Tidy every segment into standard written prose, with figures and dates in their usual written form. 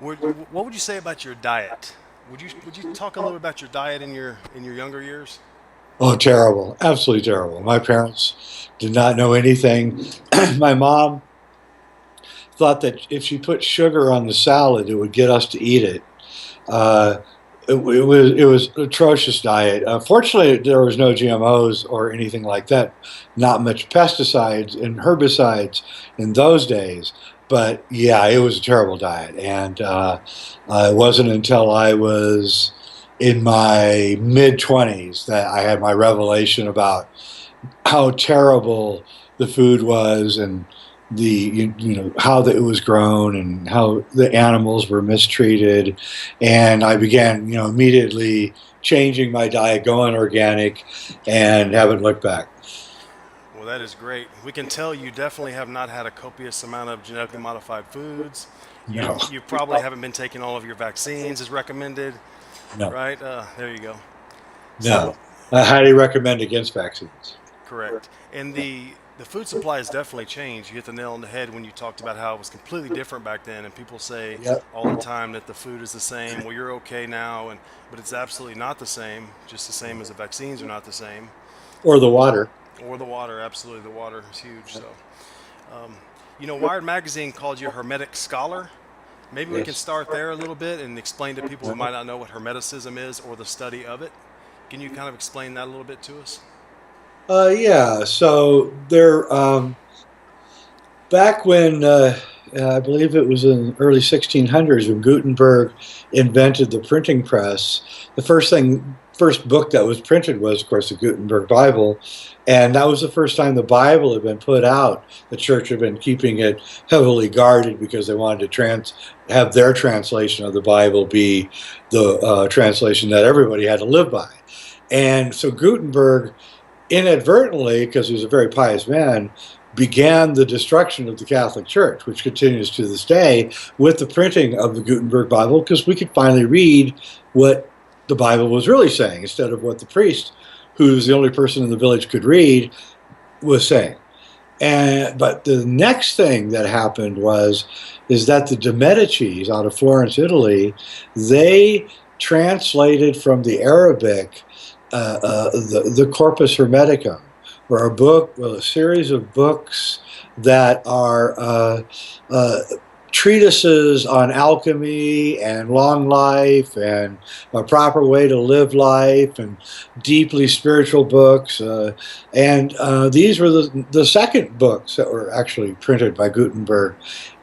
What would you say about your diet? Would you talk a little bit about your diet in your younger years? Oh, terrible. Absolutely terrible. My parents did not know anything. My mom thought that if she put sugar on the salad, it would get us to eat it. Uh, it was atrocious diet. Fortunately, there was no GMOs or anything like that. Not much pesticides and herbicides in those days. But yeah, it was a terrible diet, and it wasn't until I was in my mid 20s that I had my revelation about how terrible the food was and how it was grown and how the animals were mistreated, and I began immediately changing my diet, going organic, and haven't looked back. Well, that is great. We can tell you definitely have not had a copious amount of genetically modified foods. No, You probably haven't been taking all of your vaccines as recommended, no, right? There you go. So no. I highly recommend against vaccines. correct. And the food supply has definitely changed. You hit the nail on the head when you talked about how it was completely different back then. And people say Yep. all the time that the food is the same. Well, you're okay now, but it's absolutely not the same. Just the same as the vaccines are not the same, Or the water. or the water. Absolutely, the water is huge. So, Wired Magazine called you a Hermetic Scholar. Maybe we can Yes. start there a little bit and explain to people who might not know what Hermeticism is or the study of it. Can you kind of explain that a little bit to us? Yeah. So there. Back when I believe it was in the early 1600s when Gutenberg invented the printing press, first book that was printed was, of course, the Gutenberg Bible, and that was the first time the Bible had been put out. The church had been keeping it heavily guarded because they wanted to have their translation of the Bible be the translation that everybody had to live by. And so Gutenberg inadvertently, because he was a very pious man, began the destruction of the Catholic Church, which continues to this day with the printing of the Gutenberg Bible, because we could finally read what the Bible was really saying instead of what the priest, who's the only person in the village could read, was saying. But the next thing that happened is that the de Medicis out of Florence, Italy, they translated from the Arabic the Corpus Hermeticum, or a series of books that are treatises on alchemy and long life and a proper way to live life and deeply spiritual books. And these were the second books that were actually printed by Gutenberg.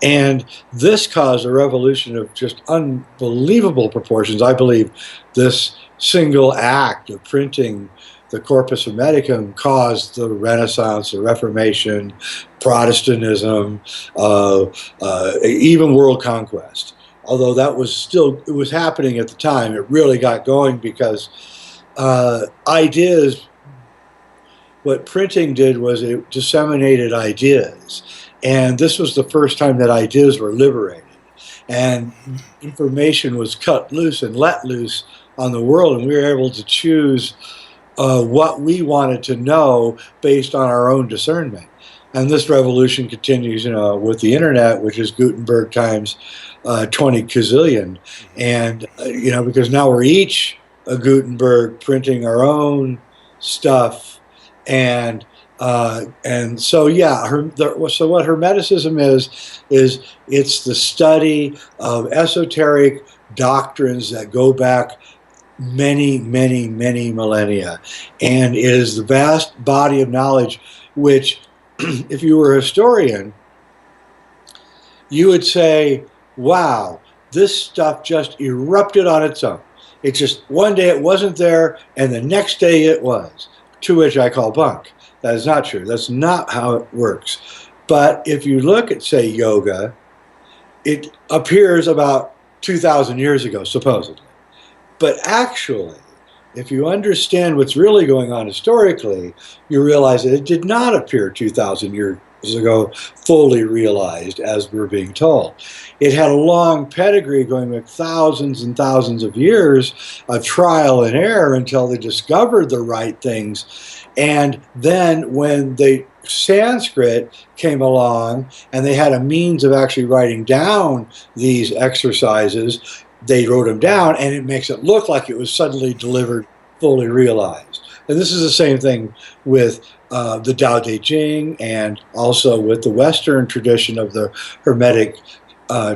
And this caused a revolution of just unbelievable proportions. I believe this single act of printing the Corpus Hermeticum caused the Renaissance, the Reformation, Protestantism, even world conquest. Although it was happening at the time, it really got going because ideas, what printing did was it disseminated ideas. And this was the first time that ideas were liberated. And information was cut loose and let loose on the world, and we were able to choose what we wanted to know based on our own discernment. And this revolution continues, with the internet, which is Gutenberg times 20 gazillion. And, because now we're each a Gutenberg printing our own stuff. And so, yeah, so what Hermeticism is it's the study of esoteric doctrines that go back many, many, many millennia. And it is the vast body of knowledge which, if you were a historian, you would say, wow, this stuff just erupted on its own. It's just one day it wasn't there, and the next day it was, to which I call bunk. That is not true. That's not how it works. But if you look at, say, yoga, it appears about 2,000 years ago, supposedly. But actually, if you understand what's really going on historically, you realize that it did not appear ago fully realized, as we're being told. It had a long pedigree going back thousands and thousands of years of trial and error until they discovered the right things. And then when the Sanskrit came along and they had a means of actually writing down these exercises, they wrote them down, and it makes it look like it was suddenly delivered, fully realized. And this is the same thing with the Tao Te Ching, and also with the Western tradition of the Hermetic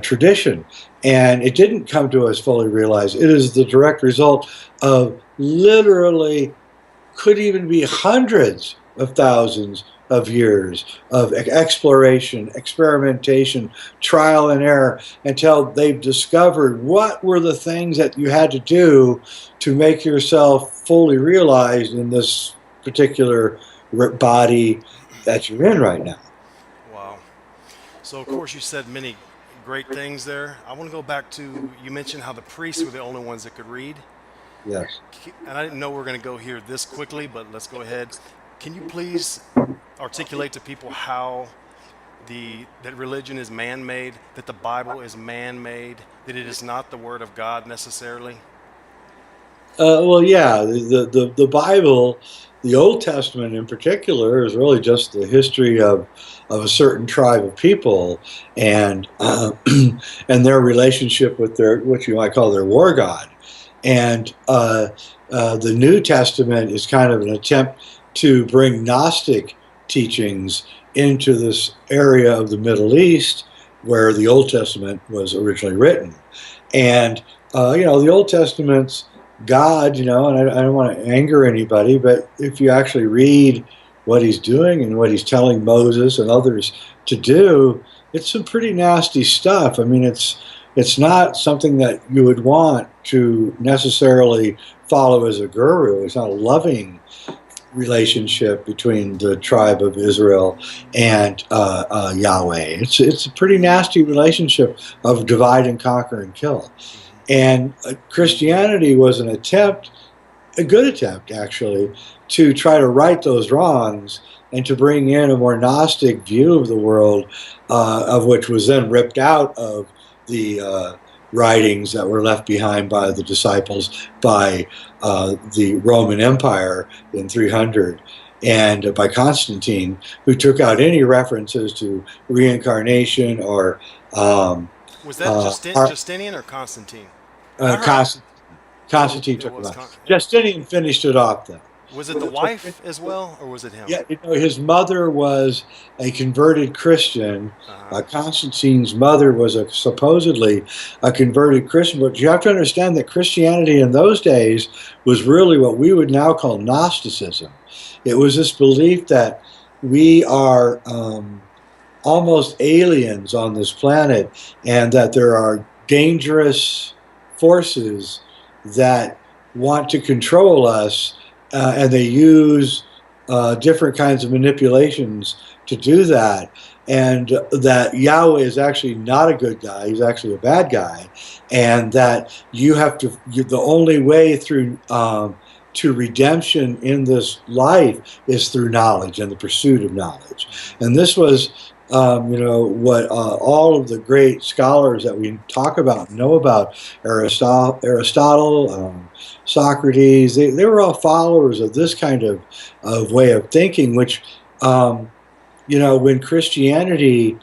tradition. And it didn't come to us fully realized. It is the direct result of literally, could even be hundreds of thousands of years of exploration, experimentation, trial and error, until they've discovered what were the things that you had to do to make yourself fully realized in this particular body that you're in right now. Wow. So, of course, you said many great things there. I want to go back to, you mentioned how the priests were the only ones that could read. Yes. And I didn't know we were going to go here this quickly, but let's go ahead. Can you please articulate to people how that religion is man-made, that the Bible is man-made, that it is not the Word of God necessarily? Well, yeah, the Bible, the Old Testament in particular, is really just the history of a certain tribe of people, and and their relationship with their, what you might call, their war god. And the New Testament is kind of an attempt to bring Gnostic teachings into this area of the Middle East where the Old Testament was originally written. And the Old Testament's God, and I don't want to anger anybody, but if you actually read what he's doing and what he's telling Moses and others to do, it's some pretty nasty stuff. I mean, it's not something that you would want to necessarily follow as a guru. It's not a loving relationship between the tribe of Israel and Yahweh. It's a pretty nasty relationship of divide and conquer and kill. And Christianity was an attempt, a good attempt actually, to try to right those wrongs and to bring in a more Gnostic view of the world, of which was then ripped out of the writings that were left behind by the disciples by the Roman Empire in 300, and by Constantine, who took out any references to reincarnation or was that Justinian or Constantine? Constantine took it out. Justinian finished it off, though. Was it the wife as well, or was it him? Yeah, his mother was a converted Christian. Constantine's mother was supposedly a converted Christian. But you have to understand that Christianity in those days was really what we would now call Gnosticism. It was this belief that we are almost aliens on this planet, and that there are dangerous forces that want to control us, and they use different kinds of manipulations to do that, and that Yahweh is actually not a good guy, he's actually a bad guy, and that the only way through to redemption in this life is through knowledge and the pursuit of knowledge. And this was what all of the great scholars that we talk about know about, Aristotle, Socrates, they were all followers of this kind of way of thinking, which, when Christianity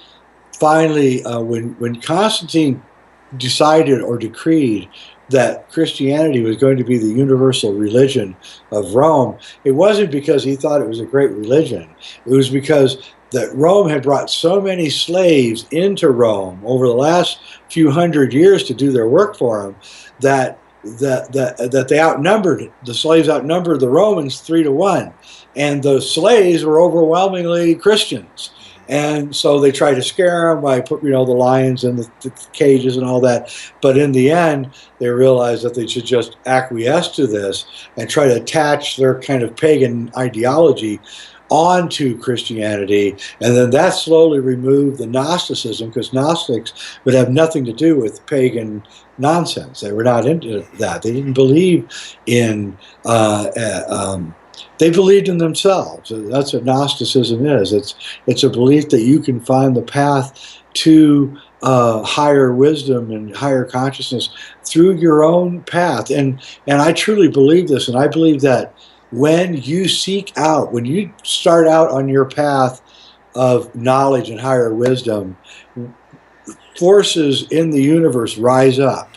finally, when Constantine decided or decreed that Christianity was going to be the universal religion of Rome, it wasn't because he thought it was a great religion. It was because that Rome had brought so many slaves into Rome over the last few hundred years to do their work for them, that the slaves outnumbered the Romans 3-1, and the slaves were overwhelmingly Christians. And so they tried to scare them by putting, the lions in the cages and all that. But in the end, they realized that they should just acquiesce to this and try to attach their kind of pagan ideology onto Christianity, and then that slowly removed the Gnosticism, because Gnostics would have nothing to do with pagan nonsense. They were not into that. They didn't believe in They believed in themselves. That's what Gnosticism is. It's a belief that you can find the path to higher wisdom and higher consciousness through your own path. And I truly believe this. And I believe that when you seek out, when you start out on your path of knowledge and higher wisdom, forces in the universe rise up.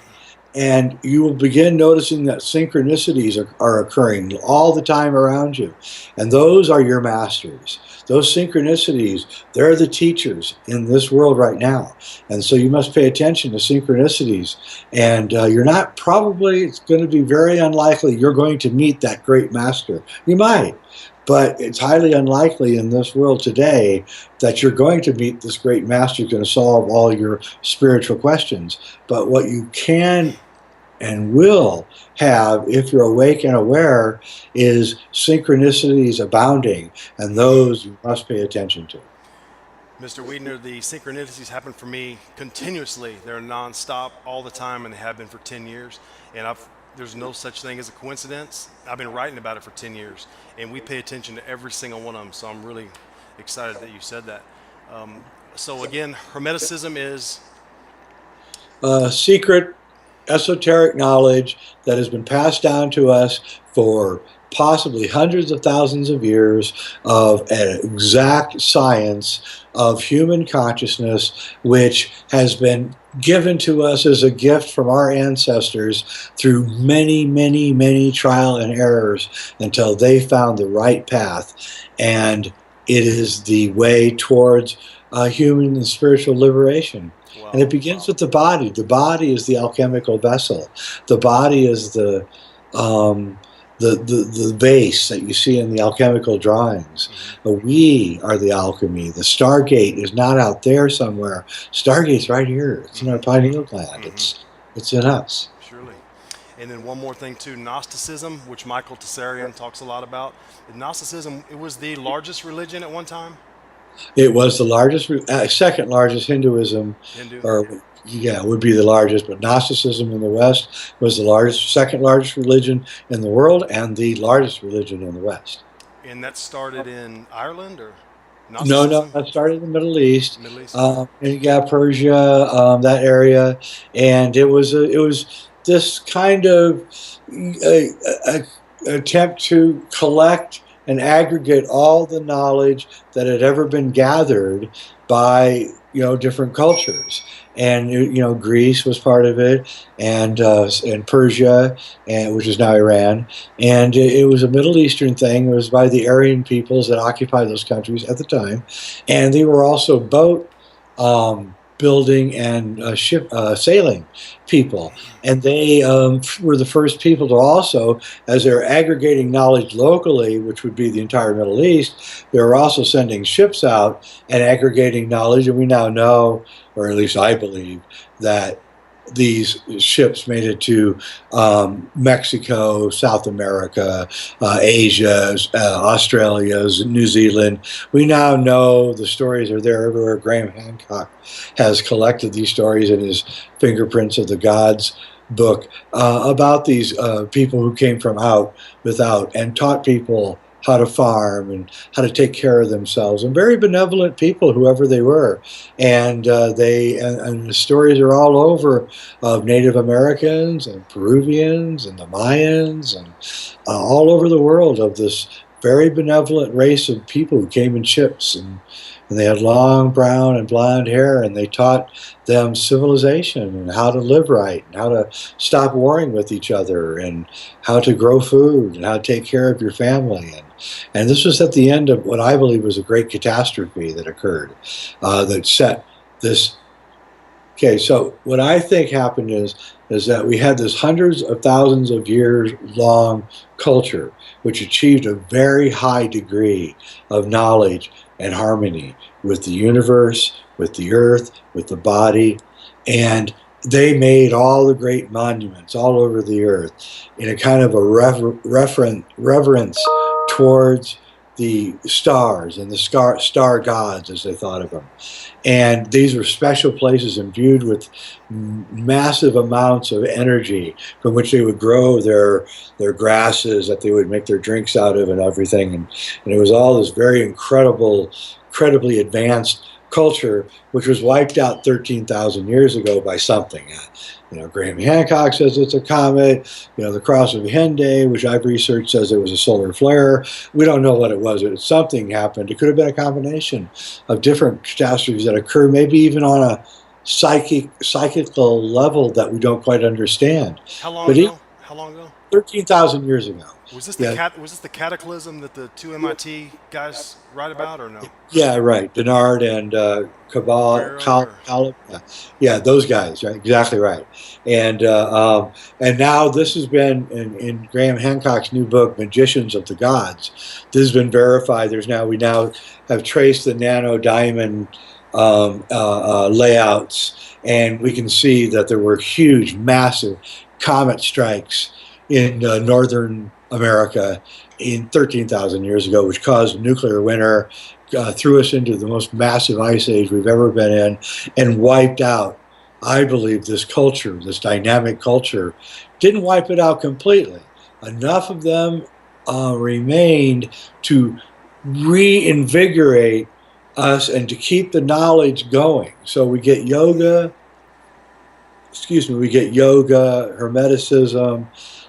And you will begin noticing that synchronicities are occurring all the time around you. And those are your masters. Those synchronicities, they're the teachers in this world right now. And so you must pay attention to synchronicities. And you're not probably, it's going to be very unlikely you're going to meet that great master. You might. But it's highly unlikely in this world today that you're going to meet this great master who's going to solve all your spiritual questions. But what you can and will have, if you're awake and aware, is synchronicities abounding, and those you must pay attention to. Mr. Weidner, the synchronicities happen for me continuously. They're nonstop all the time, and they have been for 10 years. And there's no such thing as a coincidence. I've been writing about it for 10 years, and we pay attention to every single one of them. So I'm really excited that you said that. So again, Hermeticism is Secret esoteric knowledge that has been passed down to us for possibly hundreds of thousands of years of an exact science of human consciousness, which has been given to us as a gift from our ancestors through many, many, many trial and errors until they found the right path. And it is the way towards human and spiritual liberation. Wow. And it begins with the body. The body is the alchemical vessel. The body is the vase that you see in the alchemical drawings. We are the alchemy. The Stargate is not out there somewhere. Stargate's right here. It's in our pineal gland. It's in us. Surely. And then one more thing too, Gnosticism, which Michael Tessarian talks a lot about. Gnosticism, it was the largest religion at one time? It was the largest, second largest Hinduism, Hindu? or yeah, would be the largest, but Gnosticism in the West was the largest, second largest religion in the world and the largest religion in the West. And that started in Ireland, or No, Gnosticism? that started in the Middle East. Middle East? And yeah, Persia, that area, and it was this kind of attempt to collect and aggregate all the knowledge that had ever been gathered by different cultures. And Greece was part of it, and Persia, which is now Iran, and it was a Middle Eastern thing. It was by the Aryan peoples that occupied those countries at the time, and they were also boat building and ship sailing people, and they were the first people to also, as they're aggregating knowledge locally, which would be the entire Middle East, they were also sending ships out and aggregating knowledge. And we now know, or at least I believe, that these ships made it to Mexico, South America, Asia, Australia, New Zealand. We now know the stories are there everywhere. Graham Hancock has collected these stories in his Fingerprints of the Gods book about these people who came from out without and taught people how to farm and how to take care of themselves, and very benevolent people, whoever they were. And the stories are all over of Native Americans and Peruvians and the Mayans and all over the world of this very benevolent race of people who came in ships, and they had long brown and blonde hair, and they taught them civilization and how to live right and how to stop warring with each other and how to grow food and how to take care of your family. And this was at the end of what I believe was a great catastrophe that occurred that set this. Okay, so what I think happened is that we had this hundreds of thousands of years long culture which achieved a very high degree of knowledge and harmony with the universe, with the earth, with the body, and they made all the great monuments all over the earth in a kind of a reverence towards the stars and the star gods, as they thought of them. And these were special places imbued with massive amounts of energy from which they would grow their grasses that they would make their drinks out of and everything. And it was all this very incredibly advanced culture, which was wiped out 13,000 years ago by something. Graham Hancock says it's a comet. The Cross of Henday, which I've researched, says it was a solar flare. We don't know what it was. Something happened. It could have been a combination of different catastrophes that occur, maybe even on a psychical level that we don't quite understand. How long ago? How long ago? 13,000 years ago. Was this the cataclysm that the two MIT guys write about, or no? Yeah, right. Denard and yeah, those guys, right? Exactly right. And now this has been in Graham Hancock's new book, Magicians of the Gods. This has been verified. We now have traced the nano diamond layouts, and we can see that there were huge, massive comet strikes in northern America in 13,000 years ago, which caused a nuclear winter, threw us into the most massive ice age we've ever been in, and wiped out, I believe, this culture, this dynamic culture. Didn't wipe it out completely. Enough of them remained to reinvigorate us and to keep the knowledge going. So we get yoga, Hermeticism,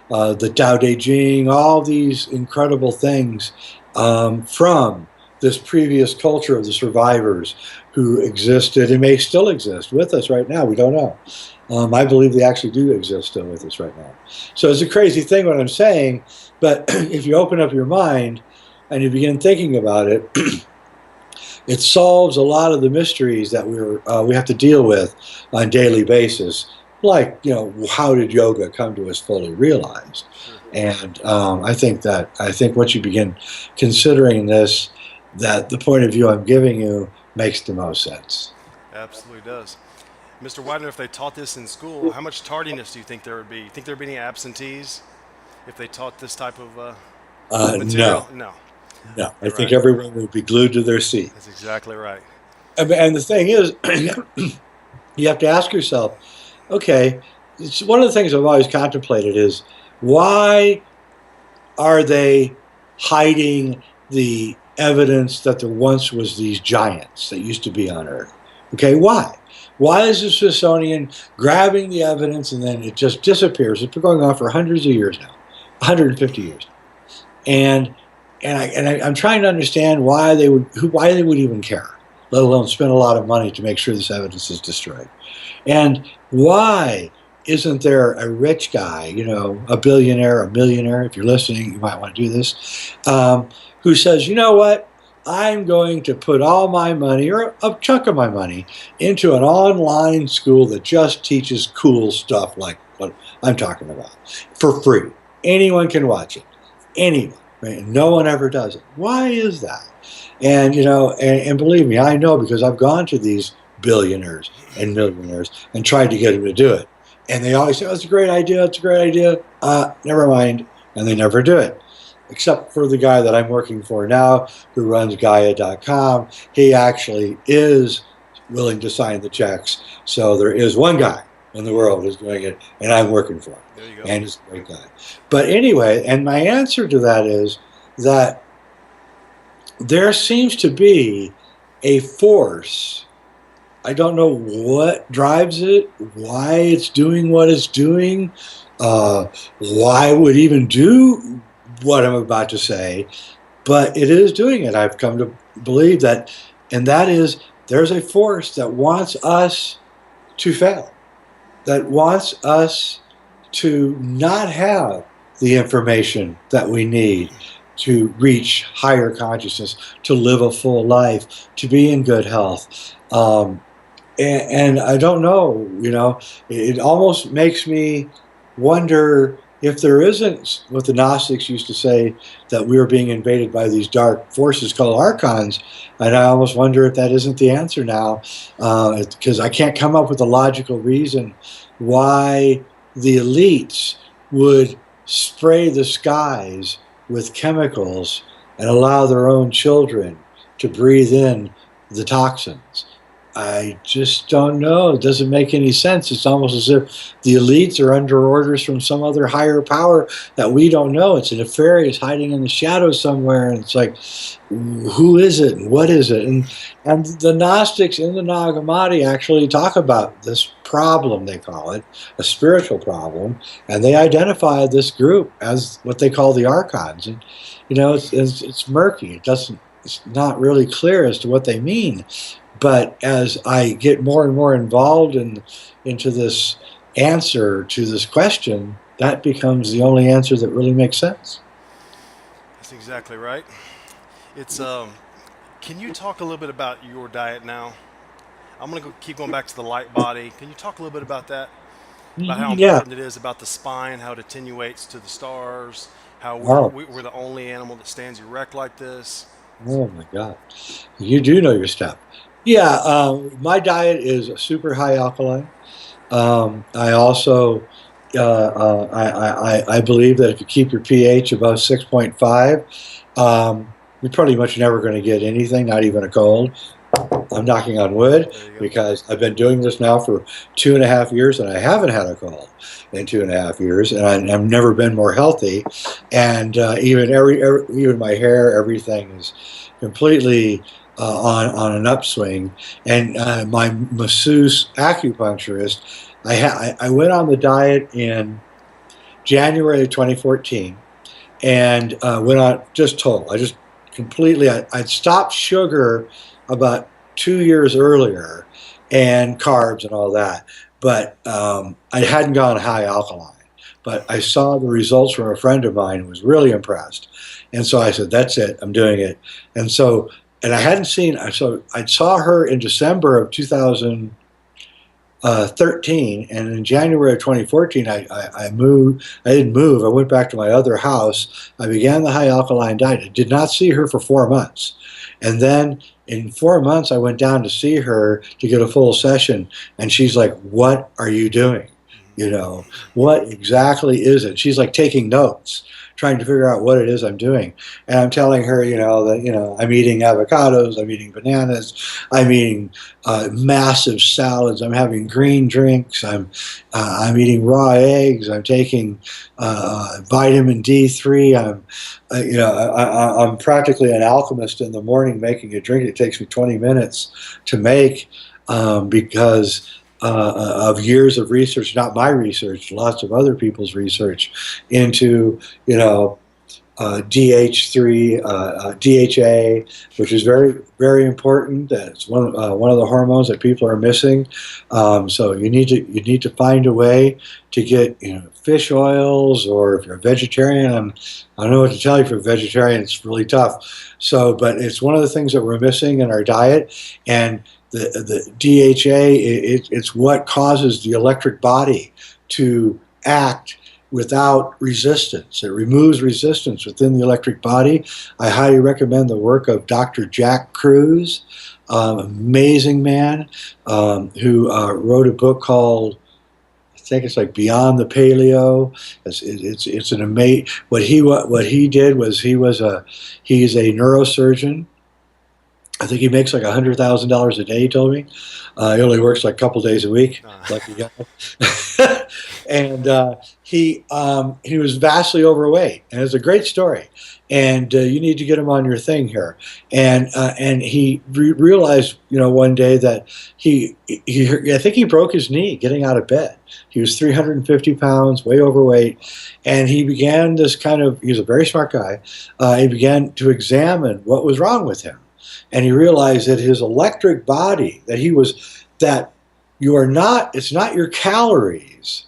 the Tao Te Ching, all these incredible things from this previous culture of the survivors who existed and may still exist with us right now. We don't know. I believe they actually do exist still with us right now. So it's a crazy thing what I'm saying, but if you open up your mind and you begin thinking about it, it solves a lot of the mysteries that we have to deal with on a daily basis. Like, how did yoga come to us fully realized? And I think once you begin considering this, that the point of view I'm giving you makes the most sense. Absolutely does. Mr. Weidner, if they taught this in school, how much tardiness do you think there would be? Think there would be any absentees if they taught this type of material? No. I think everyone would be glued to their seat. That's exactly right. And the thing is, you have to ask yourself, okay, it's one of the things I've always contemplated is, why are they hiding the evidence that there once was these giants that used to be on Earth? Okay, why? Why is the Smithsonian grabbing the evidence and then it just disappears? It's been going on for hundreds of years now, 150 years. And I'm trying to understand why they would even care, let alone spend a lot of money to make sure this evidence is destroyed. And why isn't there a rich guy, a billionaire, a millionaire, if you're listening, you might want to do this, who says, you know what, I'm going to put all my money, or a chunk of my money, into an online school that just teaches cool stuff like what I'm talking about, for free. Anyone can watch it. Anyone. Right? No one ever does it. Why is that? And, and believe me, I know, because I've gone to these billionaires and millionaires and tried to get them to do it. And they always say, oh, it's a great idea, it's a great idea. Never mind. And they never do it. Except for the guy that I'm working for now, who runs Gaia.com. He actually is willing to sign the checks. So there is one guy in the world who's doing it, and I'm working for him. There you go. And he's a great guy. But anyway, and my answer to that is that there seems to be a force. I don't know what drives it, why it's doing what it's doing, why it would even do what I'm about to say, but it is doing it. I've come to believe that, and that is, there's a force that wants us to fail, that wants us to not have the information that we need to reach higher consciousness, to live a full life, to be in good health. And I don't know, it almost makes me wonder if there isn't what the Gnostics used to say, that we are being invaded by these dark forces called archons. And I almost wonder if that isn't the answer now, because I can't come up with a logical reason why the elites would spray the skies with chemicals and allow their own children to breathe in the toxins. I just don't know. It doesn't make any sense. It's almost as if the elites are under orders from some other higher power that we don't know. It's a nefarious hiding in the shadows somewhere, and it's like, who is it and what is it? And the Gnostics in the Nag Hammadi actually talk about this problem, they call it, a spiritual problem, and they identify this group as what they call the Archons. And, you know, it's murky. It's not really clear as to what they mean. But as I get more and more involved into this answer to this question, that becomes the only answer that really makes sense. That's exactly right. It's can you talk a little bit about your diet now? I'm gonna keep going back to the light body. Can you talk a little bit about that? About how Yeah. important it is about the spine, how it attenuates to the stars, how Oh, we're the only animal that stands erect like this. oh my God. You do know your stuff. Yeah, my diet is super high alkaline. I also I believe that if you keep your pH above 6.5, you're pretty much never going to get anything, not even a cold. I'm knocking on wood There you go. because I've been doing this now for 2.5 years, and I haven't had a cold in 2.5 years, and I've never been more healthy. And even my hair, everything is completely on an upswing. And my masseuse acupuncturist, I went on the diet in January of 2014, and went on just total. I just completely. I'd stopped sugar about 2 years earlier, and carbs and all that, but I hadn't gone high alkaline. But I saw the results from a friend of mine who was really impressed, and so I said, "That's it. I'm doing it." And so, and I hadn't seen. So I saw her in December of 2013, and in January of 2014, I moved. I didn't move. I went back to my other house. I began the high alkaline diet. I did not see her for 4 months, and then in 4 months, I went down to see her to get a full session, and she's like, "What are you doing? You know, what exactly is it?" She's like taking notes, trying to figure out what it is I'm doing. And I'm telling her, that I'm eating avocados, I'm eating bananas, I'm eating massive salads, I'm having green drinks, I'm eating raw eggs, I'm taking vitamin D3. I'm practically an alchemist in the morning making a drink. It takes me 20 minutes to make because of years of research, not my research, lots of other people's research into, DH3, DHA, which is very, very important. It's one of the hormones that people are missing. So you need to find a way to get fish oils, or if you're a vegetarian, I don't know what to tell you. For a vegetarian, it's really tough. So, but it's one of the things that we're missing in our diet, and the DHA, it's what causes the electric body to act without resistance. It removes resistance within the electric body. I highly recommend the work of Dr. Jack Kruse, amazing man, who wrote a book called, I think it's like Beyond the Paleo. It's an amazing. What he did was he's a neurosurgeon. I think he makes like $100,000 a day, he told me. He only works like a couple days a week, lucky guy. And he was vastly overweight, and it's a great story. And you need to get him on your thing here. And he realized, one day that I think he broke his knee getting out of bed. He was 350 pounds, way overweight, and he began this he's a very smart guy. He began to examine what was wrong with him. And he realized that his electric body, that you are not, it's not your calories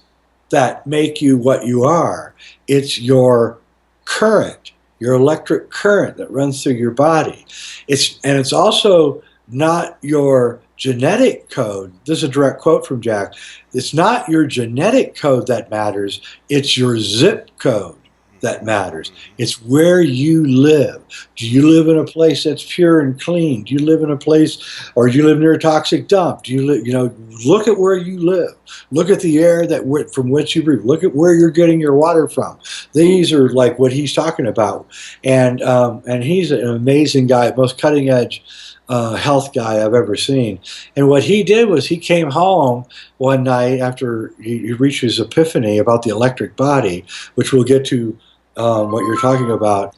that make you what you are. It's your current, your electric current that runs through your body. It's also not your genetic code. This is a direct quote from Jack. It's not your genetic code that matters. It's your zip code. that matters. It's where you live. Do you live in a place that's pure and clean? Do you live in a place, or do you live near a toxic dump? Do you live, look at where you live. Look at the air from which you breathe. Look at where you're getting your water from. These are like what he's talking about. And he's an amazing guy, most cutting edge health guy I've ever seen. And what he did was he came home one night after he reached his epiphany about the electric body, which we'll get to what you're talking about.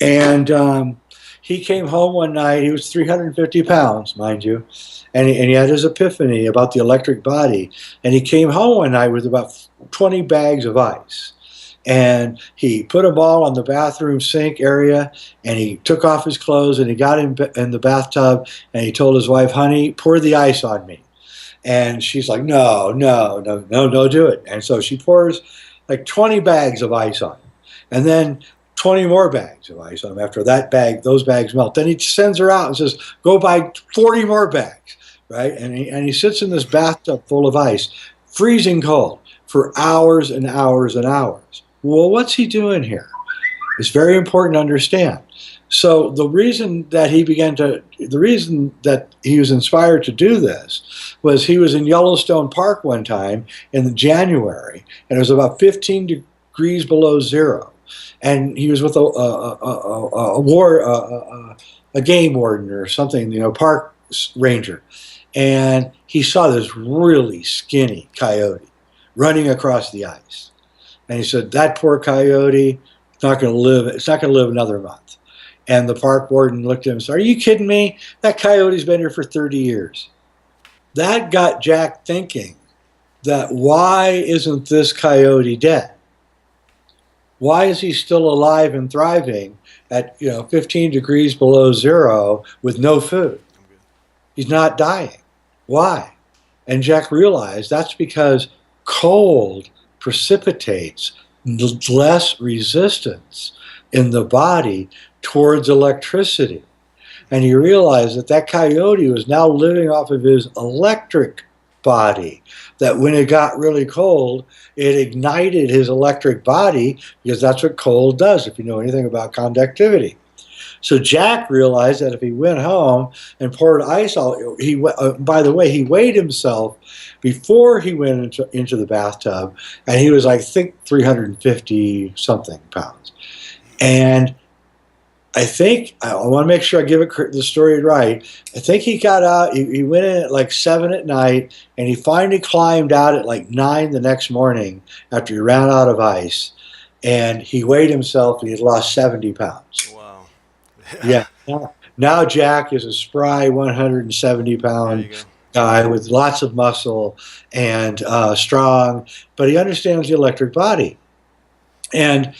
And he came home one night. He was 350 pounds, mind you, and he had his epiphany about the electric body. And he came home one night with about 20 bags of ice. And he put them all on the bathroom sink area, and he took off his clothes, and he got in the bathtub, and he told his wife, honey, pour the ice on me. And she's like, no, do it. And so she pours like 20 bags of ice on him, and then 20 more bags of ice on him. After those bags melt. Then he sends her out and says, go buy 40 more bags, right? And he sits in this bathtub full of ice, freezing cold, for hours and hours and hours. Well, what's he doing here? It's very important to understand. So the reason that he was inspired to do this was he was in Yellowstone Park one time in January, and it was about 15 degrees below zero. And he was with a game warden or something, park ranger. And he saw this really skinny coyote running across the ice. And he said, that poor coyote, it's not going to live another month. And the park warden looked at him and said, are you kidding me? That coyote's been here for 30 years. That got Jack thinking that why isn't this coyote dead? Why is he still alive and thriving at 15 degrees below zero with no food? He's not dying. Why? And Jack realized that's because cold precipitates less resistance in the body towards electricity. And he realized that coyote was now living off of his electric body, that when it got really cold, it ignited his electric body, because that's what cold does, if you know anything about conductivity. So Jack realized that if he went home and poured ice all, by the way, he weighed himself before he went into the bathtub, and he was, I think, 350 something pounds. And I think, I want to make sure I give the story right. I think he got out, he went in at like 7 at night, and he finally climbed out at like 9 the next morning after he ran out of ice. And he weighed himself, and he had lost 70 pounds. Wow. Yeah. Now Jack is a spry 170-pound guy with lots of muscle and strong, but he understands the electric body. And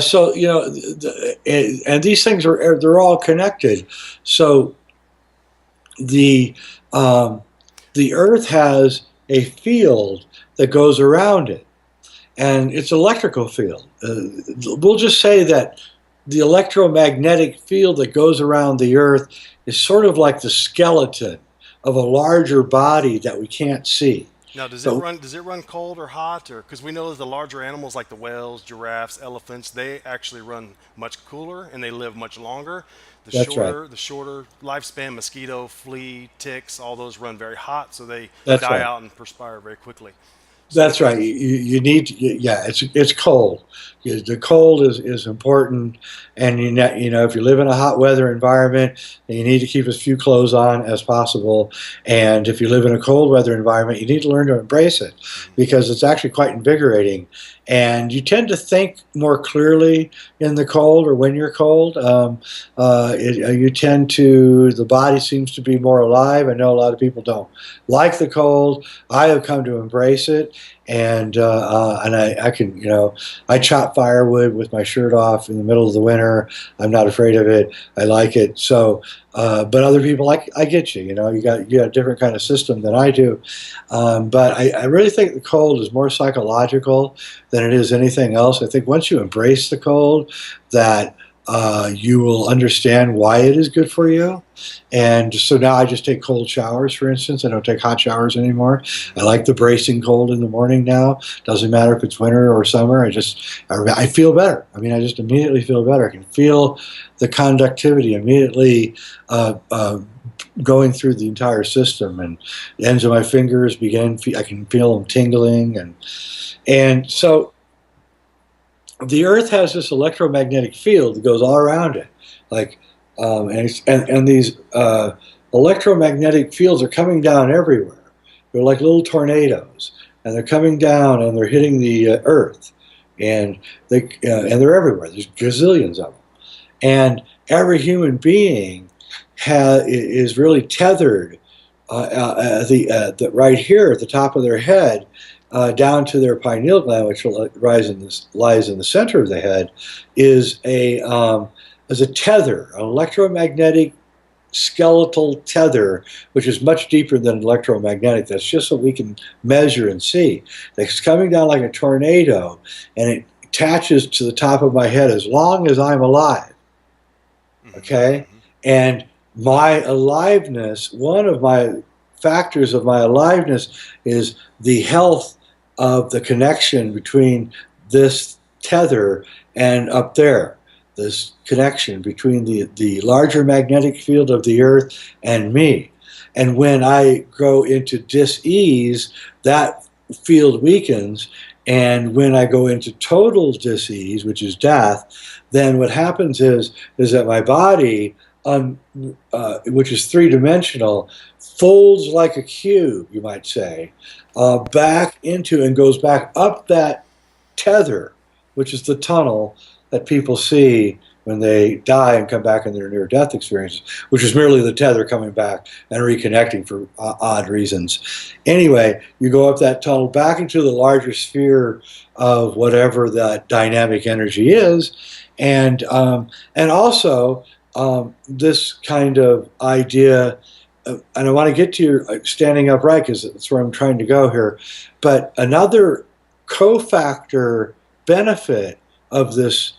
so, and these things they're all connected. So the Earth has a field that goes around it, and it's an electrical field. We'll just say that the electromagnetic field that goes around the Earth is sort of like the skeleton of a larger body that we can't see. Now, does it run cold or hot? Or because we know that the larger animals like the whales, giraffes, elephants, they actually run much cooler and they live much longer. The shorter lifespan, mosquito, flea, ticks, all those run very hot, so they die out and perspire very quickly. That's right. You need it's cold. The cold is important, and if you live in a hot weather environment, then you need to keep as few clothes on as possible. And if you live in a cold weather environment, you need to learn to embrace it, because it's actually quite invigorating. And you tend to think more clearly in the cold, or when you're cold. The body seems to be more alive. I know a lot of people don't like the cold. I have come to embrace it, and I can, I chop firewood with my shirt off in the middle of the winter. I'm not afraid of it. I like it. So, but other people, I get you. You got a different kind of system than I do. But I really think the cold is more psychological than it is anything else. I think once you embrace the cold, that you will understand why it is good for you. And so now I just take cold showers, for instance. I don't take hot showers anymore. I like the bracing cold in the morning now. Doesn't matter if it's winter or summer. I feel better. I mean, I just immediately feel better. I can feel the conductivity immediately going through the entire system, and the ends of my fingers I can feel them tingling, and so the Earth has this electromagnetic field that goes all around it, like, and these electromagnetic fields are coming down everywhere. They're like little tornadoes, and they're coming down and they're hitting the Earth, and they're everywhere. There's gazillions of them, and every human being is really tethered right here at the top of their head, down to their pineal gland, which lies in the center of the head, is a tether, an electromagnetic skeletal tether, which is much deeper than electromagnetic. That's just what we can measure and see. It's coming down like a tornado, and it attaches to the top of my head as long as I'm alive. Okay? And my aliveness, one of my factors of my aliveness is the health of the connection between this tether and up there, this connection between the larger magnetic field of the Earth and me. And when I go into dis-ease, that field weakens. And when I go into total dis-ease, which is death, then what happens is that my body, which is three-dimensional, folds like a cube, you might say, back into and goes back up that tether, which is the tunnel that people see when they die and come back in their near-death experiences, which is merely the tether coming back and reconnecting for odd reasons. Anyway, you go up that tunnel back into the larger sphere of whatever that dynamic energy is, and also this kind of idea, and I want to get to your standing upright because that's where I'm trying to go here, but another cofactor benefit of this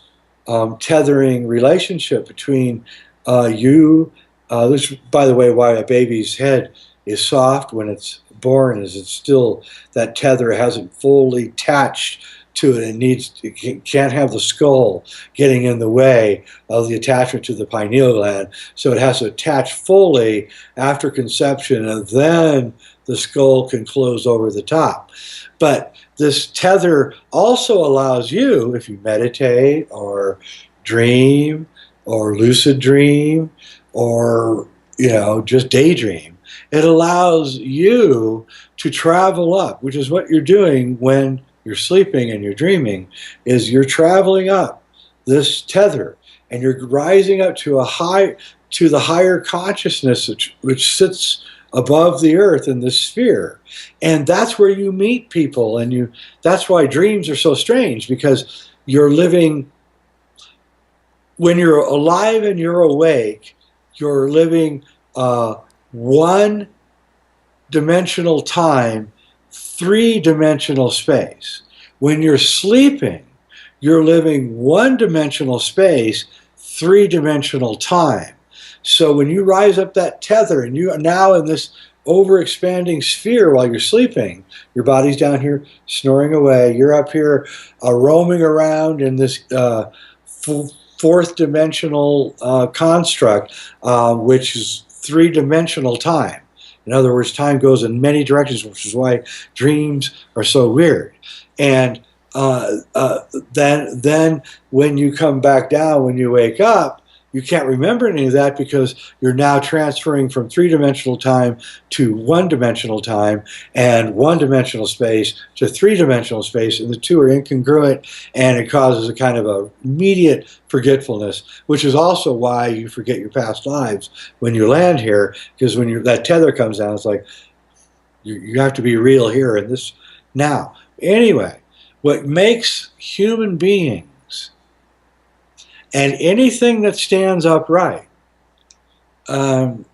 tethering relationship between you, this is, by the way, why a baby's head is soft when it's born, is it's still, that tether hasn't fully attached to it. It can't have the skull getting in the way of the attachment to the pineal gland, so it has to attach fully after conception, and then the skull can close over the top. But this tether also allows you, if you meditate or dream or lucid dream or just daydream, it allows you to travel up, which is what you're doing when you're sleeping and you're dreaming, is you're traveling up this tether and you're rising up to the higher consciousness which sits above the Earth in this sphere. And that's where you meet people, and that's why dreams are so strange, because you're living, when you're alive and you're awake, you're living one-dimensional time, three-dimensional space. When you're sleeping, you're living one-dimensional space, three-dimensional time. So when you rise up that tether and you are now in this overexpanding sphere while you're sleeping, your body's down here snoring away, you're up here roaming around in this fourth dimensional construct, which is three-dimensional time. In other words, time goes in many directions, which is why dreams are so weird. And then when you come back down, when you wake up, you can't remember any of that because you're now transferring from three-dimensional time to one-dimensional time, and one-dimensional space to three-dimensional space, and the two are incongruent, and it causes a kind of a immediate forgetfulness, which is also why you forget your past lives when you land here, because when that tether comes down, it's like you have to be real here in this now. Anyway, what makes human beings and anything that stands upright to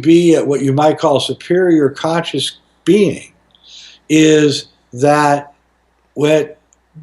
be what you might call superior conscious being is that what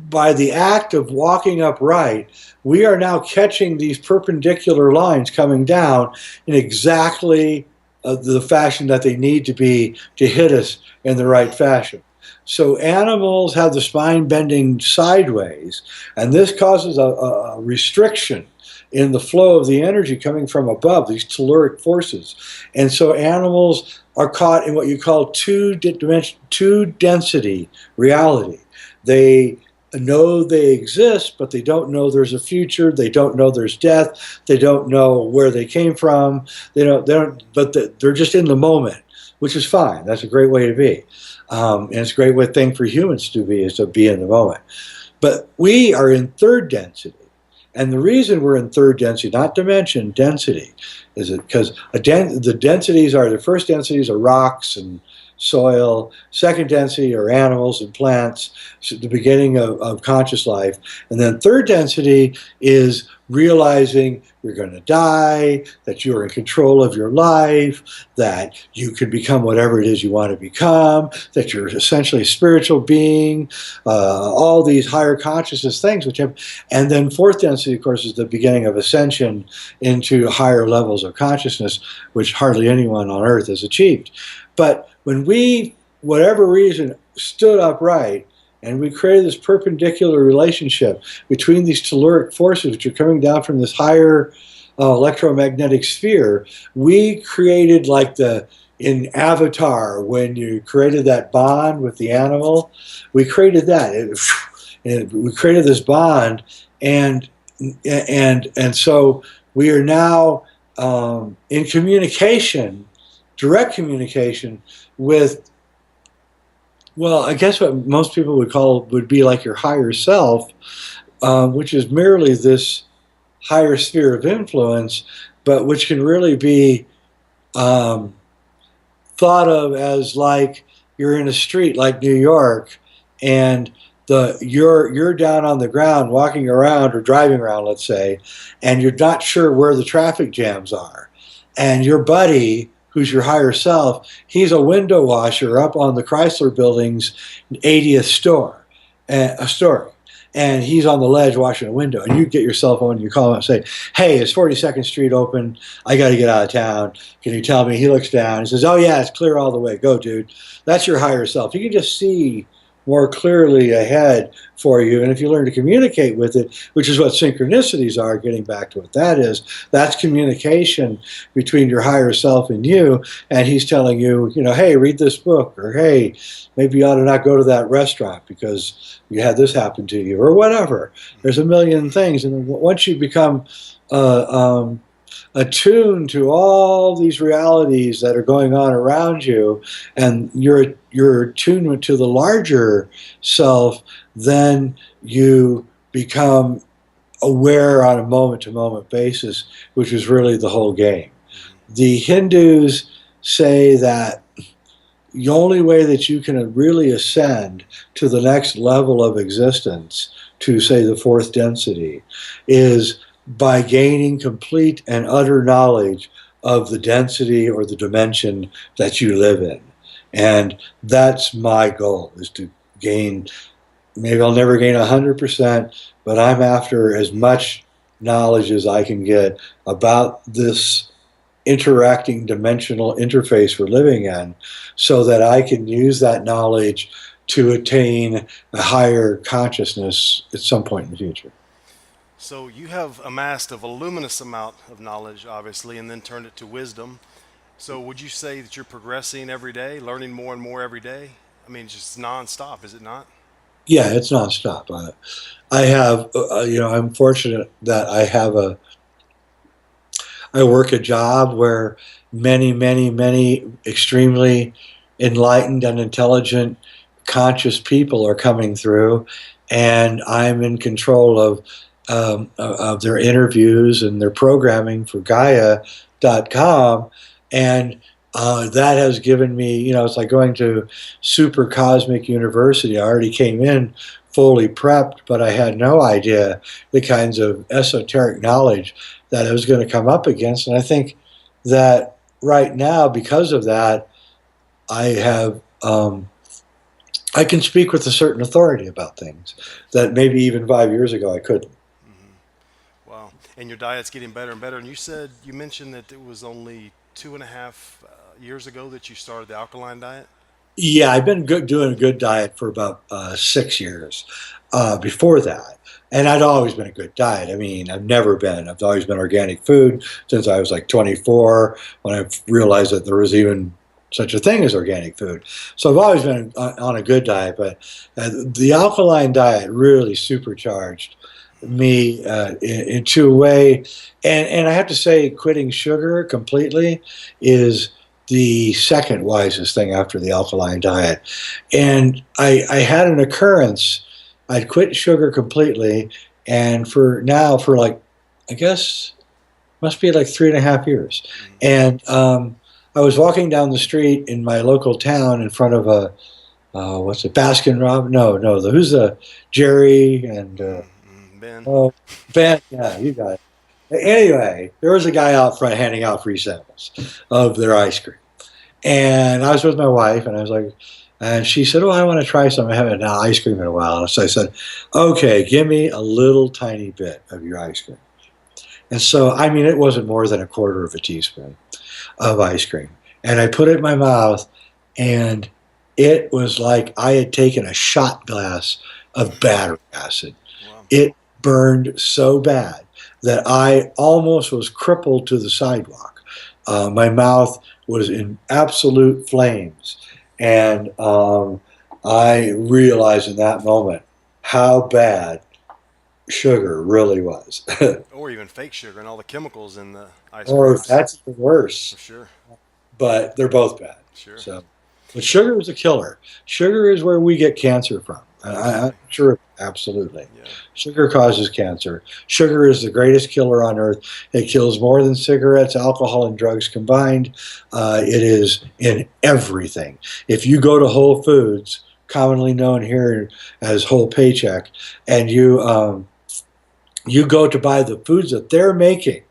by the act of walking upright, we are now catching these perpendicular lines coming down in exactly the fashion that they need to be to hit us in the right fashion. So animals have the spine bending sideways, and this causes a restriction in the flow of the energy coming from above, these telluric forces. And so animals are caught in what you call two-density reality. They know they exist, but they don't know there's a future. They don't know there's death. They don't know where they came from. But they're just in the moment, which is fine. That's a great way to be. And it's a great thing for humans to be, is to be in the moment. But we are in third density. And the reason we're in third density, not dimension, density, is it because the densities are, the first densities are rocks and soil, second density are animals and plants, so the beginning of conscious life, and then third density is realizing you're going to die, that you're in control of your life, that you can become whatever it is you want to become, that you're essentially a spiritual being, all these higher consciousness things, and then fourth density, of course, is the beginning of ascension into higher levels of consciousness, which hardly anyone on earth has achieved. But when we, whatever reason, stood upright and we created this perpendicular relationship between these telluric forces, which are coming down from this higher electromagnetic sphere, we created, like in Avatar, when you created that bond with the animal, we created that. We created this bond, and so we are now in communication, direct communication with, well, I guess what most people would be like your higher self, which is merely this higher sphere of influence, but which can really be thought of as like you're in a street like New York, and you're down on the ground walking around or driving around, let's say, and you're not sure where the traffic jams are, and your buddy, who's your higher self, he's a window washer up on the Chrysler Building's 80th story. And he's on the ledge washing a window. And you get your cell phone and you call him and say, hey, is 42nd Street open? I got to get out of town. Can you tell me? He looks down. He says, oh, yeah, it's clear all the way. Go, dude. That's your higher self. You can just see more clearly ahead for you. And if you learn to communicate with it, which is what synchronicities are, getting back to what that is, that's communication between your higher self and you. And he's telling you, hey, read this book, or hey, maybe you ought to not go to that restaurant because you had this happen to you, or whatever. There's a million things. And once you become attuned to all these realities that are going on around you, and your attunement to the larger self, then you become aware on a moment-to-moment basis, which is really the whole game. The Hindus say that the only way that you can really ascend to the next level of existence, to say the fourth density, is by gaining complete and utter knowledge of the density or the dimension that you live in. And that's my goal, is to gain, maybe I'll never gain 100%, but I'm after as much knowledge as I can get about this interacting dimensional interface we're living in, so that I can use that knowledge to attain a higher consciousness at some point in the future. So you have amassed a voluminous amount of knowledge, obviously, and then turned it to wisdom. So would you say that you're progressing every day, learning more and more every day? I mean, just nonstop, is it not? Yeah, it's nonstop. I have, I'm fortunate that I work a job where many, many, many extremely enlightened and intelligent, conscious people are coming through, and I'm in control of their interviews and their programming for Gaia.com, and that has given me, it's like going to super cosmic university. I already came in fully prepped, but I had no idea the kinds of esoteric knowledge that I was going to come up against. And I think that right now, because of that, I have I can speak with a certain authority about things that maybe even 5 years ago I couldn't. Wow. And your diet's getting better and better. And you mentioned that it was only 2.5 years ago that you started the alkaline diet. Yeah, I've been doing a good diet for about 6 years before that. And I'd always been a good diet. I mean, I've always been organic food since I was like 24 when I realized that there was even such a thing as organic food. So I've always been on a good diet, but the alkaline diet really supercharged me into a way. And I have to say, quitting sugar completely is the second wisest thing after the alkaline diet. And I had an occurrence. I'd quit sugar completely, and for like, I guess, must be like 3.5 years. And I was walking down the street in my local town in front of a, what's it, Baskin Robbins? No, who's the Jerry and Ben. oh, Ben? Yeah, you got it. Anyway, there was a guy out front handing out free samples of their ice cream. And I was with my wife, and I was like, and she said, "Oh, I want to try some. I haven't had ice cream in a while." And so I said, "Okay, give me a little tiny bit of your ice cream." And so, I mean, it wasn't more than a quarter of a teaspoon of ice cream. And I put it in my mouth, and it was like I had taken a shot glass of battery acid. Wow. It burned so bad that I almost was crippled to the sidewalk. My mouth was in absolute flames. And I realized in that moment how bad sugar really was. Or even fake sugar and all the chemicals in the ice Or creams. that's even worse, For sure. but they're both bad. Sure. So, but sugar is a killer. Sugar is where we get cancer from. I'm Absolutely. sure, absolutely. Yeah. Sugar causes cancer. Sugar is the greatest killer on earth. It kills more than cigarettes, alcohol, and drugs combined. It is in everything. If you go to Whole Foods, commonly known here as Whole Paycheck, and you go to buy the foods that they're making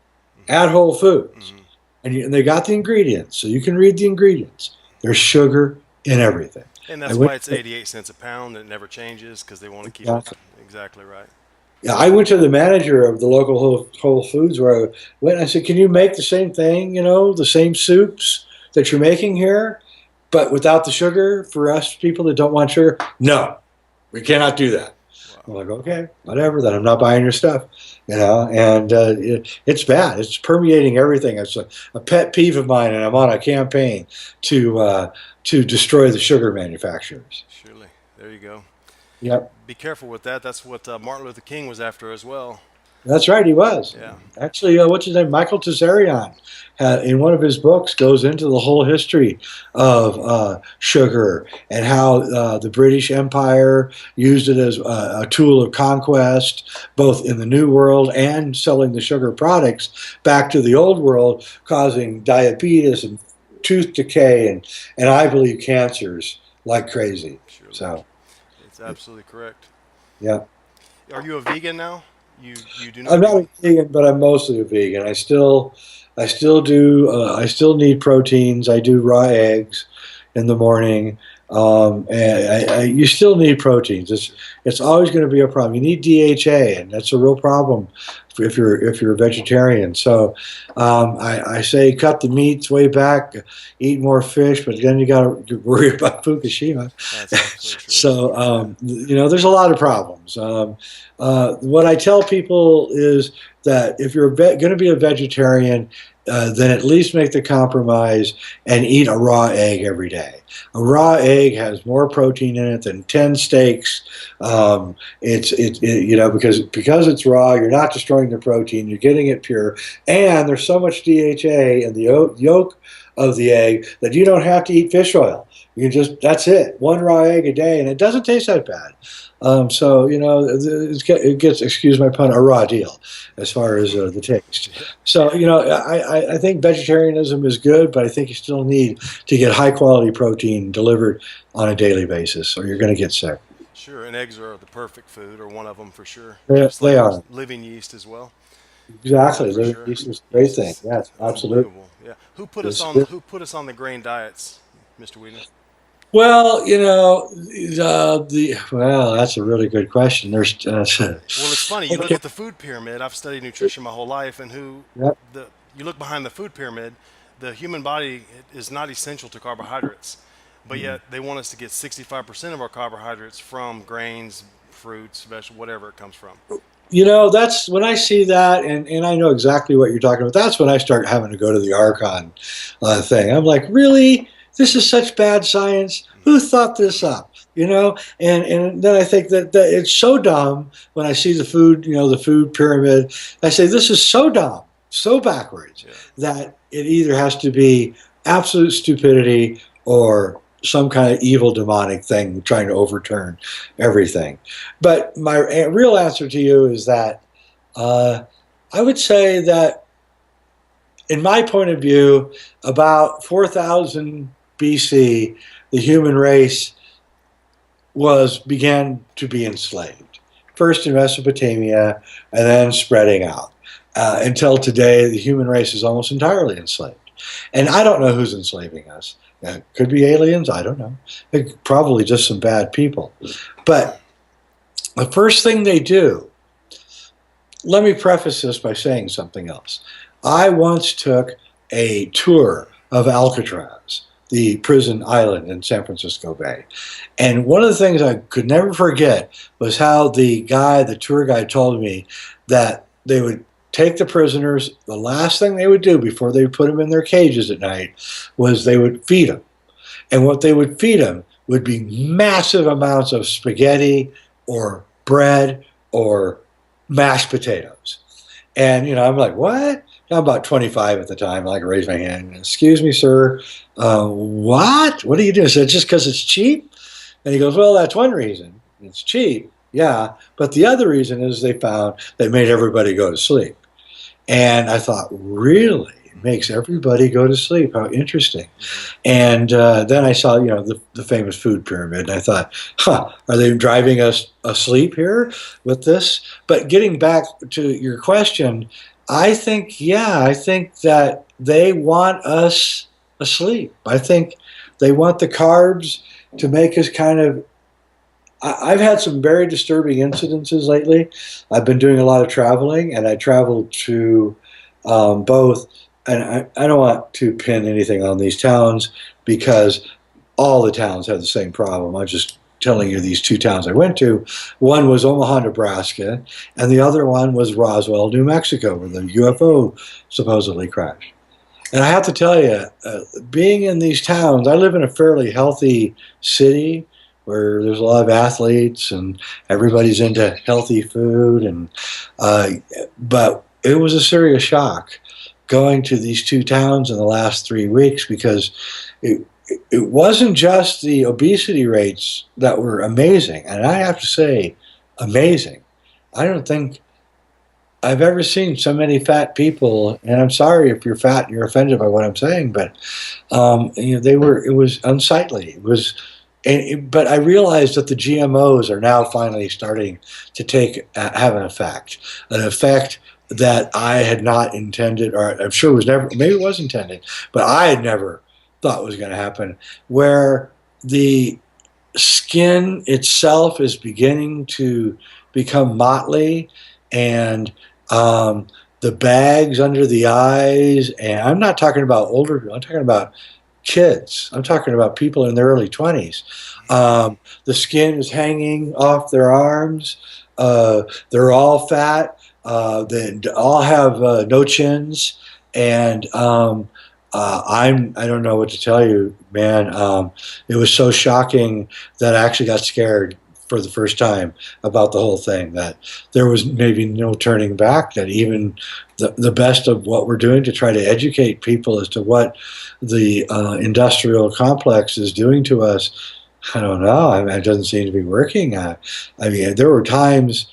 at Whole Foods, Hmm. and they got the ingredients, so you can read the ingredients. There's sugar in everything. And I that's went why it's 88 cents a pound. It never changes because they want to keep it to, exactly right. yeah, I went to the manager of the local Whole Foods where I went. And I said, "Can you make the same thing? You know, the same soups that you're making here, but without the sugar for us people that don't want sugar?" "No, we cannot do that." I'm Wow. like, "Okay, whatever. Then I'm not buying your stuff." And it's bad. It's permeating everything. It's a pet peeve of mine, and I'm on a campaign to destroy the sugar manufacturers. Surely. There you go. Yep. Be careful with that. That's what Martin Luther King was after as well. That's right, he was. Yeah. Actually, what's his name? Michael Tessarion, in one of his books, goes into the whole history of sugar and how the British Empire used it as a tool of conquest, both in the New World and selling the sugar products back to the Old World, causing diabetes and tooth decay and I believe cancers like crazy. Surely. So, It's absolutely correct. yeah. Are you a vegan now? You do I'm not not do. a vegan, but I'm mostly a vegan. I still need proteins. I do raw eggs in the morning. And you still need proteins. Sure. It's always going to be a problem. You need DHA, and that's a real problem if you're a vegetarian. So I say cut the meats way back, eat more fish, but then you got to worry about Fukushima. That's absolutely true. So Yeah. there's a lot of problems. What I tell people is that if you're going to be a vegetarian, then at least make the compromise and eat a raw egg every day. A raw egg has more protein in it than 10 steaks. Because it's raw, you're not destroying the protein, you're getting it pure, and there's so much DHA in the yolk of the egg that you don't have to eat fish oil. That's it, one raw egg a day, and it doesn't taste that bad. So it gets, excuse my pun, a raw deal as far as the taste. Yeah. So I think vegetarianism is good, but I think you still need to get high quality protein delivered on a daily basis, or you're going to get sick. Sure. And eggs are the perfect food, or one of them for sure. They, Just like they are living yeast as well. exactly. For Living sure. yeast is a great Yeast thing. is Yes, absolutely. unbelievable. Yeah. Yes, it is. Who put us on the grain diets, Mr. Weidner? Well, well, that's a really good question. There's Well, it's funny. You look okay. at the food pyramid. I've studied nutrition my whole life, and Yep. you look behind the food pyramid, the human body is not essential to carbohydrates, but yet they want us to get 65% of our carbohydrates from grains, fruits, vegetables, whatever it comes from. That's when I see that, and I know exactly what you're talking about. That's when I start having to go to the Archon thing. I'm like, really? This is such bad science. Who thought this up? And then I think that it's so dumb when I see the food pyramid. I say, this is so dumb, so backwards, Yeah. that it either has to be absolute stupidity or some kind of evil demonic thing trying to overturn everything. But my real answer to you is that uh, I would say that, in my point of view, about 4,000 BC, the human race began to be enslaved. First in Mesopotamia, and then spreading out. Until today, the human race is almost entirely enslaved. And I don't know who's enslaving us. It could be aliens, I don't know. Probably just some bad people. But the first thing they do, let me preface this by saying something else. I once took a tour of Alcatraz, the prison island in San Francisco Bay. And one of the things I could never forget was how the tour guide told me that they would take the prisoners, the last thing they would do before they would put them in their cages at night was they would feed them. And what they would feed them would be massive amounts of spaghetti or bread or mashed potatoes. And, I'm like, what? I'm about 25 at the time. I raise my hand. Excuse me, sir. What? What are you doing? I said, just because it's cheap? And he goes, well, that's one reason. It's cheap. Yeah. But the other reason is they found they made everybody go to sleep. And I thought, really? It makes everybody go to sleep. How interesting. And then I saw, the famous food pyramid. And I thought, are they driving us asleep here with this? But getting back to your question, I think that they want us asleep. I think they want the carbs to make us kind of. I've had some very disturbing incidences lately. I've been doing a lot of traveling, and I traveled to both. And I don't want to pin anything on these towns because all the towns have the same problem. I'm just telling you these two towns I went to. One was Omaha, Nebraska, and the other one was Roswell, New Mexico, where the UFO supposedly crashed. And I have to tell you, being in these towns, I live in a fairly healthy city where there's a lot of athletes and everybody's into healthy food, but it was a serious shock going to these two towns in the last 3 weeks because it wasn't just the obesity rates that were amazing, and I have to say, amazing. I don't think I've ever seen so many fat people, and I'm sorry if you're fat and you're offended by what I'm saying, but it was unsightly. But I realized that the GMOs are now finally starting to have an effect that I had not intended, or I'm sure maybe it was intended, but I had never thought was going to happen, where the skin itself is beginning to become motley, and the bags under the eyes, and I'm not talking about older people, I'm talking about kids. I'm talking about people in their early 20s. The skin is hanging off their arms. They're all fat. They all have no chins, and I don't know what to tell you, man. It was so shocking that I actually got scared for the first time about the whole thing, that there was maybe no turning back, that even the best of what we're doing to try to educate people as to what the industrial complex is doing to us, I don't know. I mean, it doesn't seem to be working. I mean, there were times,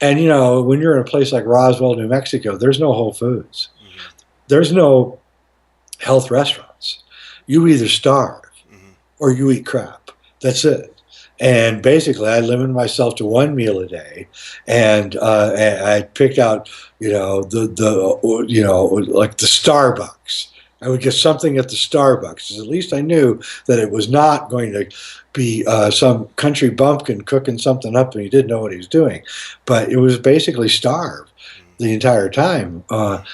and when you're in a place like Roswell, New Mexico, there's no Whole Foods. Mm-hmm. There's no health restaurants. You either starve or you eat crap. That's it. And basically, I limited myself to one meal a day, and I picked out, like the Starbucks I would get something at the Starbucks. At least I knew that it was not going to be some country bumpkin cooking something up and he didn't know what he was doing. But it was basically starve the entire time, and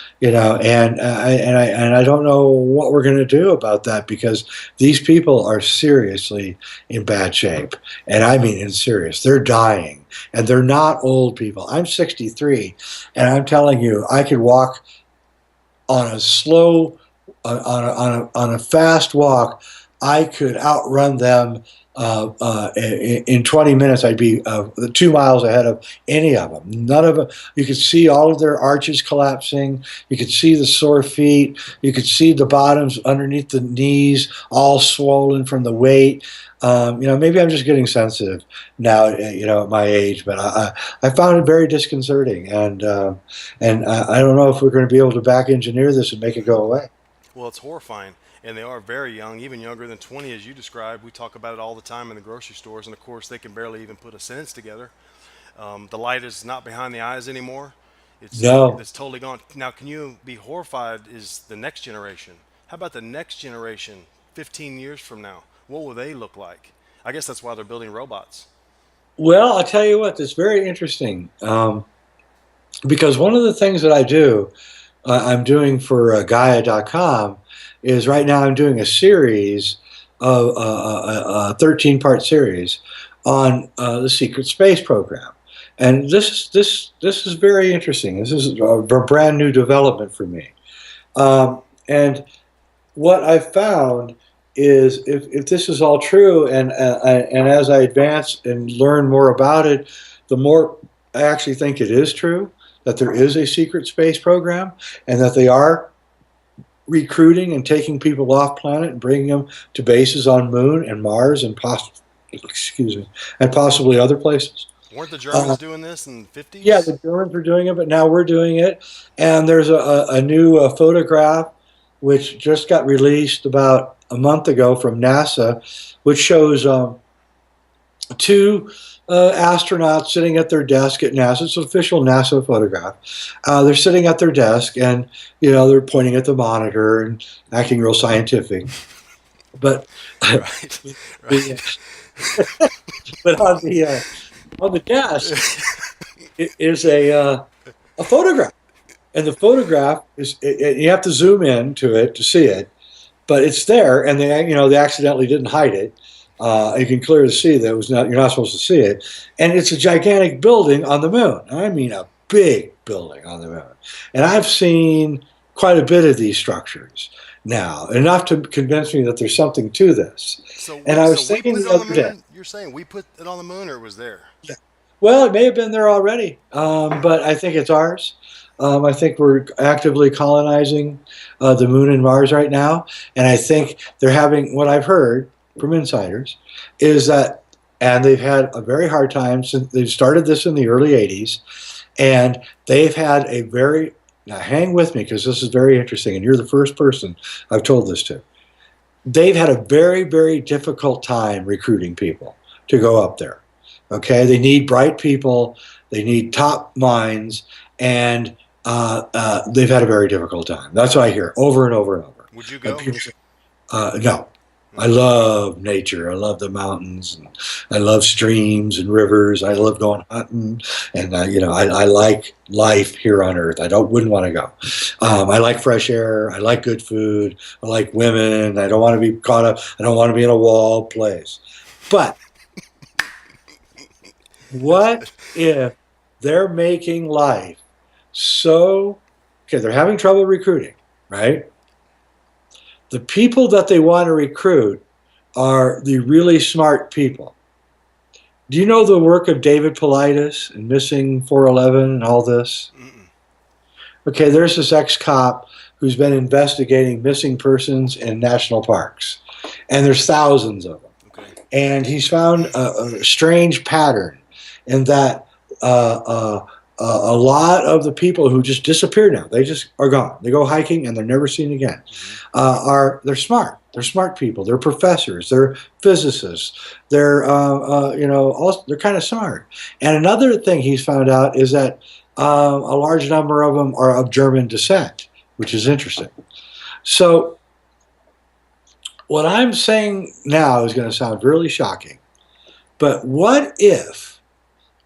I don't know what we're going to do about that because these people are seriously in bad shape, and I mean in serious. They're dying, and they're not old people. I'm 63, and I'm telling you, I could walk on a slow, on a fast walk. I could outrun them in 20 minutes. I'd be 2 miles ahead of any of them. None of them. You could see all of their arches collapsing. You could see the sore feet. You could see the bottoms underneath the knees all swollen from the weight. Maybe I'm just getting sensitive now, at my age, but I found it very disconcerting, and I don't know if we're going to be able to back engineer this and make it go away. Well, it's horrifying, and they are very young, even younger than 20, as you described. We talk about it all the time in the grocery stores, and of course, they can barely even put a sentence together. The light is not behind the eyes anymore. No. It's totally gone. Now, can you be horrified? Is the next generation? How about the next generation, 15 years from now? What will they look like? I guess that's why they're building robots. Well, I'll tell you what, it's very interesting because one of the things that I do, I'm doing for Gaia.com, is right now I'm doing a series of a 13-part series on the secret space program. And this is very interesting. This is a brand new development for me. And what I found is if this is all true, and as I advance and learn more about it, the more I actually think it is true that there is a secret space program and that they are recruiting and taking people off planet and bringing them to bases on Moon and Mars and possibly other places. Weren't the Germans doing this in the 50s? Yeah, the Germans were doing it, but now we're doing it. And there's a new photograph which just got released about a month ago from NASA, which shows two astronauts sitting at their desk at NASA. It's an official NASA photograph. They're sitting at their desk, and they're pointing at the monitor and acting real scientific. But right. but on the desk is a photograph, and the photograph you have to zoom in to it to see it, but it's there, and they accidentally didn't hide it. You can clearly see that you're not supposed to see it, and it's a gigantic building on the moon. I mean, a big building on the moon, and I've seen quite a bit of these structures now, enough to convince me that there's something to this. And I was thinking the other day. You're saying we put it on the moon, or it was there? Yeah. Well, it may have been there already, but I think it's ours. I think we're actively colonizing the moon and Mars right now, and I think they're having, what I've heard from insiders, is that, and they've had a very hard time since they started this in the early 80s, and they've had a very, now hang with me because this is very interesting, and you're the first person I've told this to. They've had a very, very difficult time recruiting people to go up there. Okay, they need bright people, they need top minds, and they've had a very difficult time. That's what I hear over and over and over. Would you go? Say, no. I love nature. I love the mountains. And I love streams and rivers. I love going hunting, and I like life here on Earth. Wouldn't want to go. I like fresh air. I like good food. I like women. I don't want to be caught up. I don't want to be in a walled place. But what if they're making life so? Okay, they're having trouble recruiting, right? The people that they want to recruit are the really smart people. Do you know the work of David Paulides and Missing 411 and all this? Mm-mm. Okay, there's this ex-cop who's been investigating missing persons in national parks, and there's thousands of them. Okay. And he's found a strange pattern in that a lot of the people who just disappear now, they just are gone. They go hiking and they're never seen again. They're smart. They're smart people. They're professors. They're physicists. They're they're kind of smart. And another thing he's found out is that a large number of them are of German descent, which is interesting. So What I'm saying now is going to sound really shocking, but what if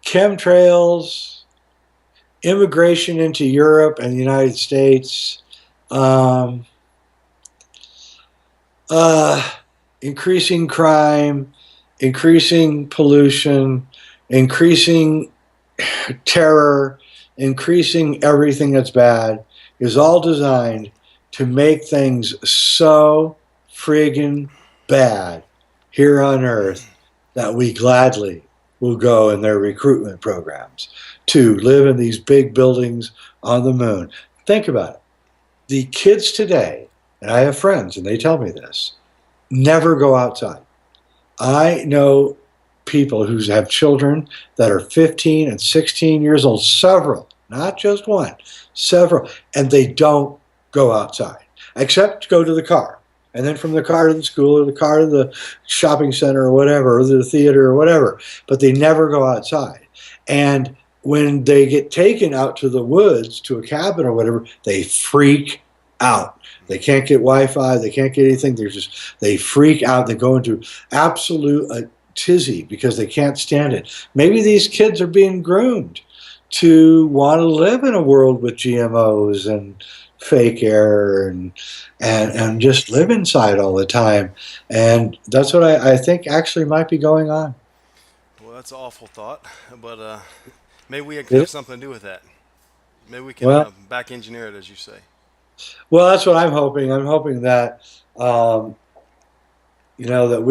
chemtrails, immigration into Europe and the United States, um, uh, increasing crime, increasing pollution, increasing terror, increasing everything that's bad is all designed to make things so friggin' bad here on Earth that we gladly will go in their recruitment programs to live in these big buildings on the moon. Think about it. The kids today, and I have friends and they tell me this, never go outside. I know people who have children that are 15 and 16 years old, several, not just one, several, and they don't go outside except to go to the car. And then from the car to the school or the car to the shopping center or whatever, or the theater or whatever, but they never go outside. And when they get taken out to the woods to a cabin or whatever, they freak out. They can't get Wi-Fi. They can't get anything. They freak out. They go into absolute tizzy because they can't stand it. Maybe these kids are being groomed to want to live in a world with GMOs and fake air and just live inside all the time. And that's what I think actually might be going on. Well, that's an awful thought, but maybe we Yeah. have something to do with that. Maybe we can Well, back engineer it, as you say. well, that's what I'm hoping. I'm hoping that um, that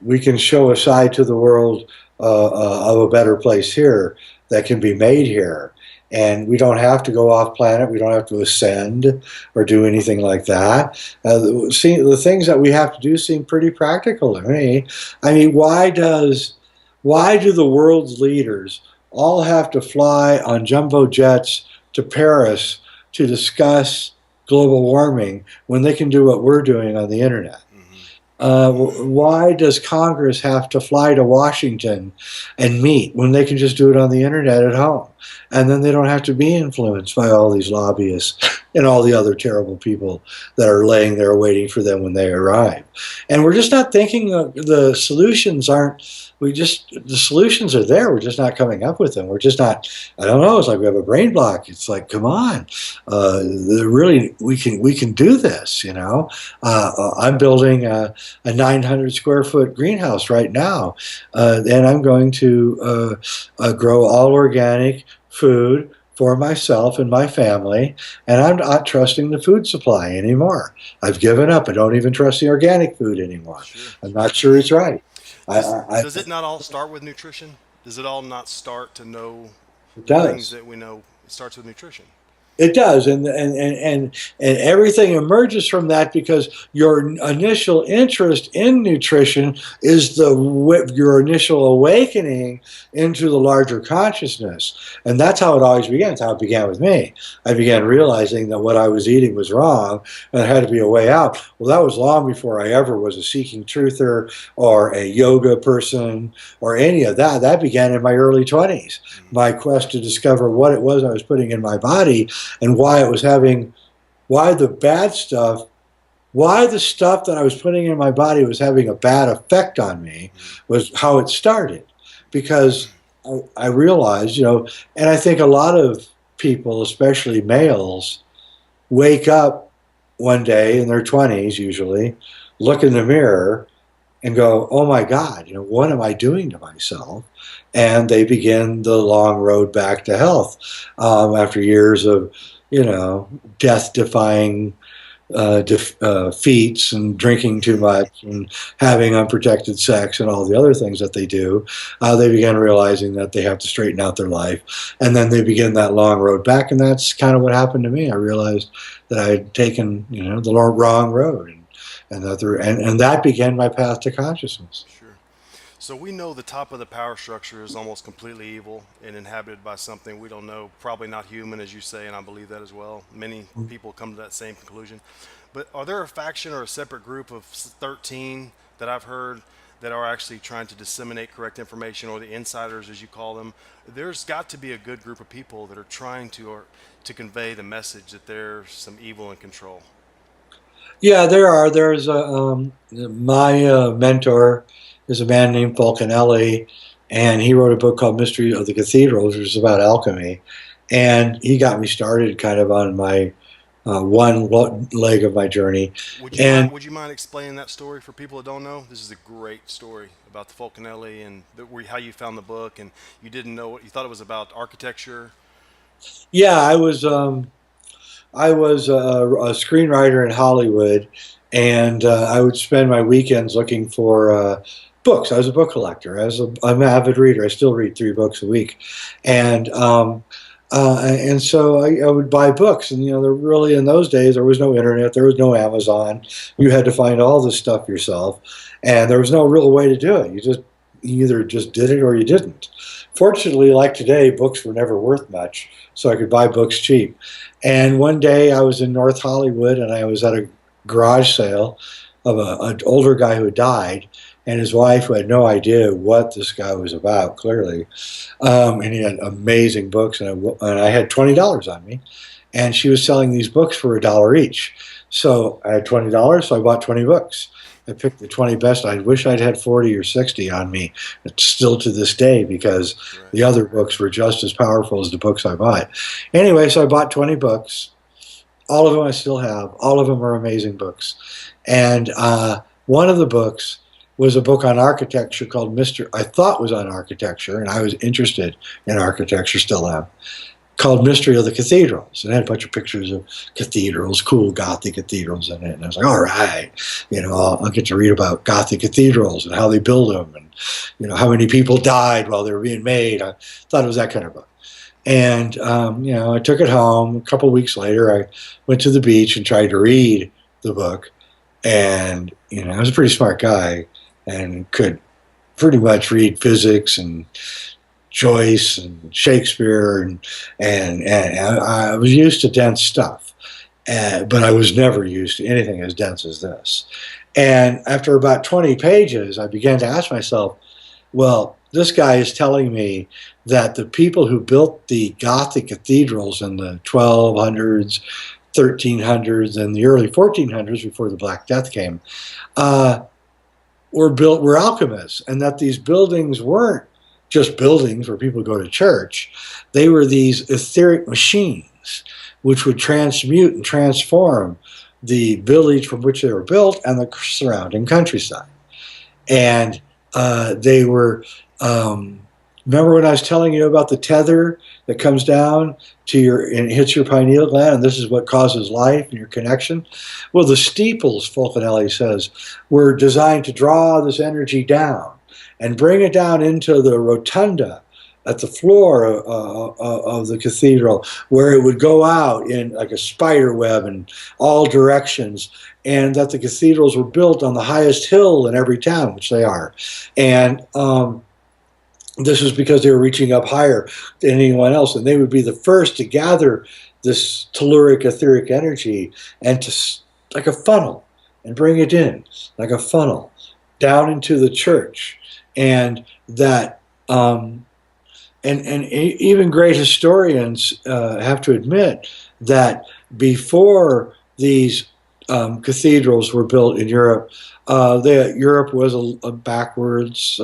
we can show a side to the world of a better place here that can be made here. And we don't have to go off planet. We don't have to ascend or do anything like that. The things that we have to do seem pretty practical to me. I mean, why do the world's leaders all have to fly on jumbo jets to Paris to discuss global warming when they can do what we're doing on the internet? Why does Congress have to fly to Washington and meet when they can just do it on the internet at home? And then they don't have to be influenced by all these lobbyists and all the other terrible people that are laying there waiting for them when they arrive. And we're just not thinking the solutions aren't. The solutions are there. We're just not coming up with them. We're just not. I don't know. It's like we have a brain block. It's like, come on, really, we can do this. I'm building a 900 square foot greenhouse right now, and I'm going to grow all organic food for myself and my family, and I'm not trusting the food supply anymore. I've given up. I don't even trust the organic food anymore. Sure. I'm not sure it's right. Does it not all start with nutrition? Does it all not start to know It the things does. that we know? It starts with nutrition. It does, and everything emerges from that because your initial interest in nutrition is your initial awakening into the larger consciousness, and that's how it always began. That's how it began with me. I began realizing that what I was eating was wrong, and there had to be a way out. Well, that was long before I ever was a seeking truther or a yoga person or any of that. That began in my early 20s. My quest to discover what it was I was putting in my body and why the bad stuff, why the stuff that I was putting in my body was having a bad effect on me was how it started. Because I realized, and I think a lot of people, especially males, wake up one day in their 20s usually, look in the mirror and go, oh my God, what am I doing to myself? And they begin the long road back to health after years of, death defying feats and drinking too much and having unprotected sex and all the other things that they do. They begin realizing that they have to straighten out their life. And then they begin that long road back. And that's kind of what happened to me. I realized that I had taken, the wrong road. And that began my path to consciousness. Sure. So we know the top of the power structure is almost completely evil and inhabited by something we don't know, probably not human, as you say, and I believe that as well. Many people come to that same conclusion. But are there a faction or a separate group of 13 that I've heard that are actually trying to disseminate correct information, or the insiders, as you call them? There's got to be a good group of people that are trying to convey the message that there's some evil in control. Yeah, there are. There's a my mentor is a man named Falconelli, and he wrote a book called Mystery of the Cathedrals, which is about alchemy, and he got me started kind of on my leg of my journey, and Would you mind explaining that story for people that don't know? This is a great story about the Falconelli and how you found the book, and you didn't know it. You thought it was about architecture. yeah, I was a screenwriter in Hollywood, and I would spend my weekends looking for books. I was a book collector. I'm an avid reader. I still read 3 books a week, and and so I would buy books. And there really in those days there was no internet, there was no Amazon. You had to find all this stuff yourself, and there was no real way to do it. You either just did it or you didn't. Fortunately, like today, books were never worth much, so I could buy books cheap. And one day I was in North Hollywood and I was at a garage sale of an older guy who died and his wife who had no idea what this guy was about, clearly. And he had amazing books, and I had $20 on me. And she was selling these books for $1 each. So I had $20, so I bought 20 books. I picked the 20 best. I wish I'd had 40 or 60 on me, still to this day, because Right. the other books were just as powerful as the books I bought. Anyway, so I bought 20 books. All of them I still have. All of them are amazing books. And one of the books was a book on architecture called I thought was on architecture, and I was interested in architecture, still am, called Mystery of the Cathedrals. And it had a bunch of pictures of cathedrals, cool Gothic cathedrals in it. And I was like, all right, I'll get to read about Gothic cathedrals and how they build them and, how many people died while they were being made. I thought it was that kind of book. And, I took it home. A couple of weeks later, I went to the beach and tried to read the book. And, I was a pretty smart guy and could pretty much read physics and Joyce and Shakespeare, and I was used to dense stuff, but I was never used to anything as dense as this. And after about 20 pages, I began to ask myself, well, this guy is telling me that the people who built the Gothic cathedrals in the 1200s, 1300s, and the early 1400s, before the Black Death came, uh, were alchemists, and that these buildings weren't just buildings where people go to church. They were these etheric machines which would transmute and transform the village from which they were built and the surrounding countryside. And they were, remember when I was telling you about the tether that comes down to and hits your pineal gland, and this is what causes life and your connection? Well, the steeples, Falconelli says, were designed to draw this energy down and bring it down into the rotunda at the floor of the cathedral, where it would go out in like a spider web in all directions, and that the cathedrals were built on the highest hill in every town, which they are. And this is because they were reaching up higher than anyone else, and they would be the first to gather this telluric etheric energy and like a funnel, and bring it in like a funnel down into the church. And that even great historians have to admit that before these cathedrals were built in Europe, Europe was a backwards,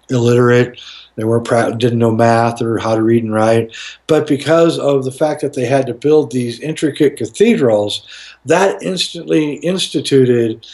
illiterate. They didn't know math or how to read and write. But because of the fact that they had to build these intricate cathedrals, that instantly instituted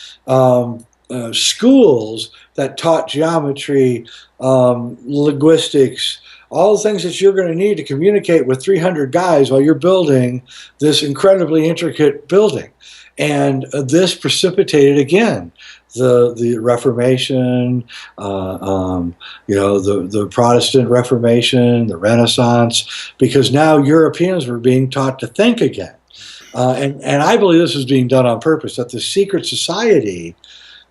schools that taught geometry, linguistics, all the things that you're going to need to communicate with 300 guys while you're building this incredibly intricate building. And this precipitated, again, the Reformation, the Protestant Reformation, the Renaissance, because now Europeans were being taught to think again. And I believe this was being done on purpose, that the secret society,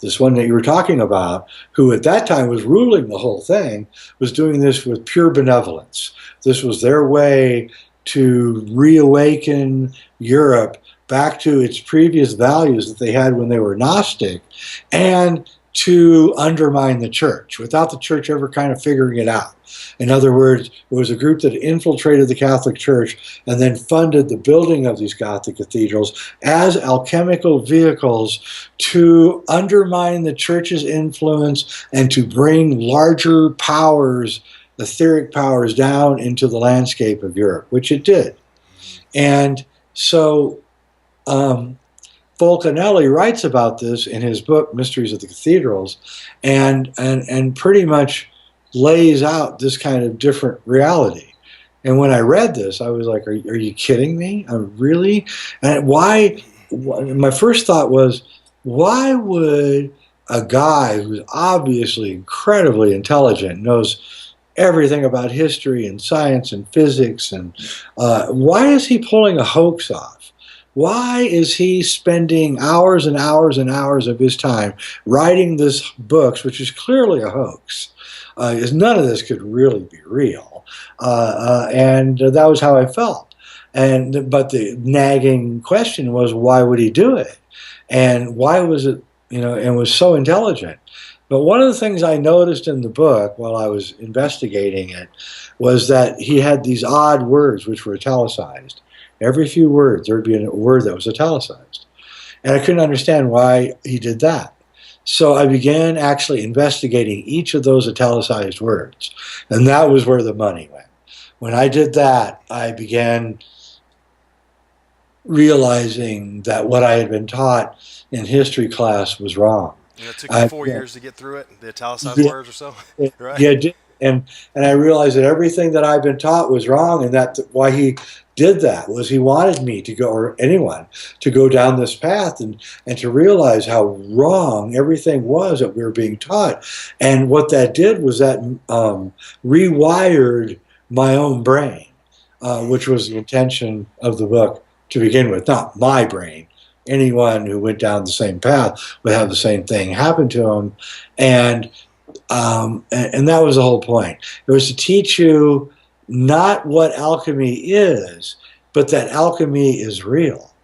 this one that you were talking about, who at that time was ruling the whole thing, was doing this with pure benevolence. This was their way to reawaken Europe back to its previous values that they had when they were Gnostic, and to undermine the church without the church ever kind of figuring it out. In other words, it was a group that infiltrated the Catholic Church and then funded the building of these Gothic cathedrals as alchemical vehicles to undermine the church's influence and to bring larger powers, etheric powers, down into the landscape of Europe, which it did. And so Fulcanelli writes about this in his book, Mysteries of the Cathedrals, and pretty much lays out this kind of different reality. And when I read this, I was like, are you kidding me? Really? And why? My first thought was, why would a guy who's obviously incredibly intelligent, knows everything about history and science and physics, and why is he pulling a hoax off? Why is he spending hours and hours and hours of his time writing this books, which is clearly a hoax? Because none of this could really be real, and that was how I felt. But the nagging question was, why would he do it, and why was it, and was so intelligent? But one of the things I noticed in the book while I was investigating it was that he had these odd words which were italicized. Every few words, there would be a word that was italicized. And I couldn't understand why he did that. So I began actually investigating each of those italicized words. And that was where the money went. When I did that, I began realizing that what I had been taught in history class was wrong. And it took you 4 years to get through it, the italicized words or so, right? Yeah, and I realized that everything that I've been taught was wrong, and that why he did that was he wanted me to go, or anyone, to go down this path and to realize how wrong everything was that we were being taught. And what that did was that rewired my own brain, which was the intention of the book to begin with, not my brain. Anyone who went down the same path would have the same thing happen to them. And that was the whole point. It was to teach you not what alchemy is, but that alchemy is real,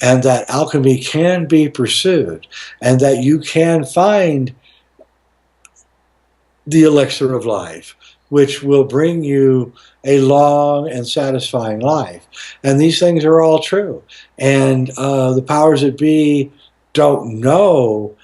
and that alchemy can be pursued, and that you can find the elixir of life, which will bring you a long and satisfying life. And these things are all true. And the powers that be don't know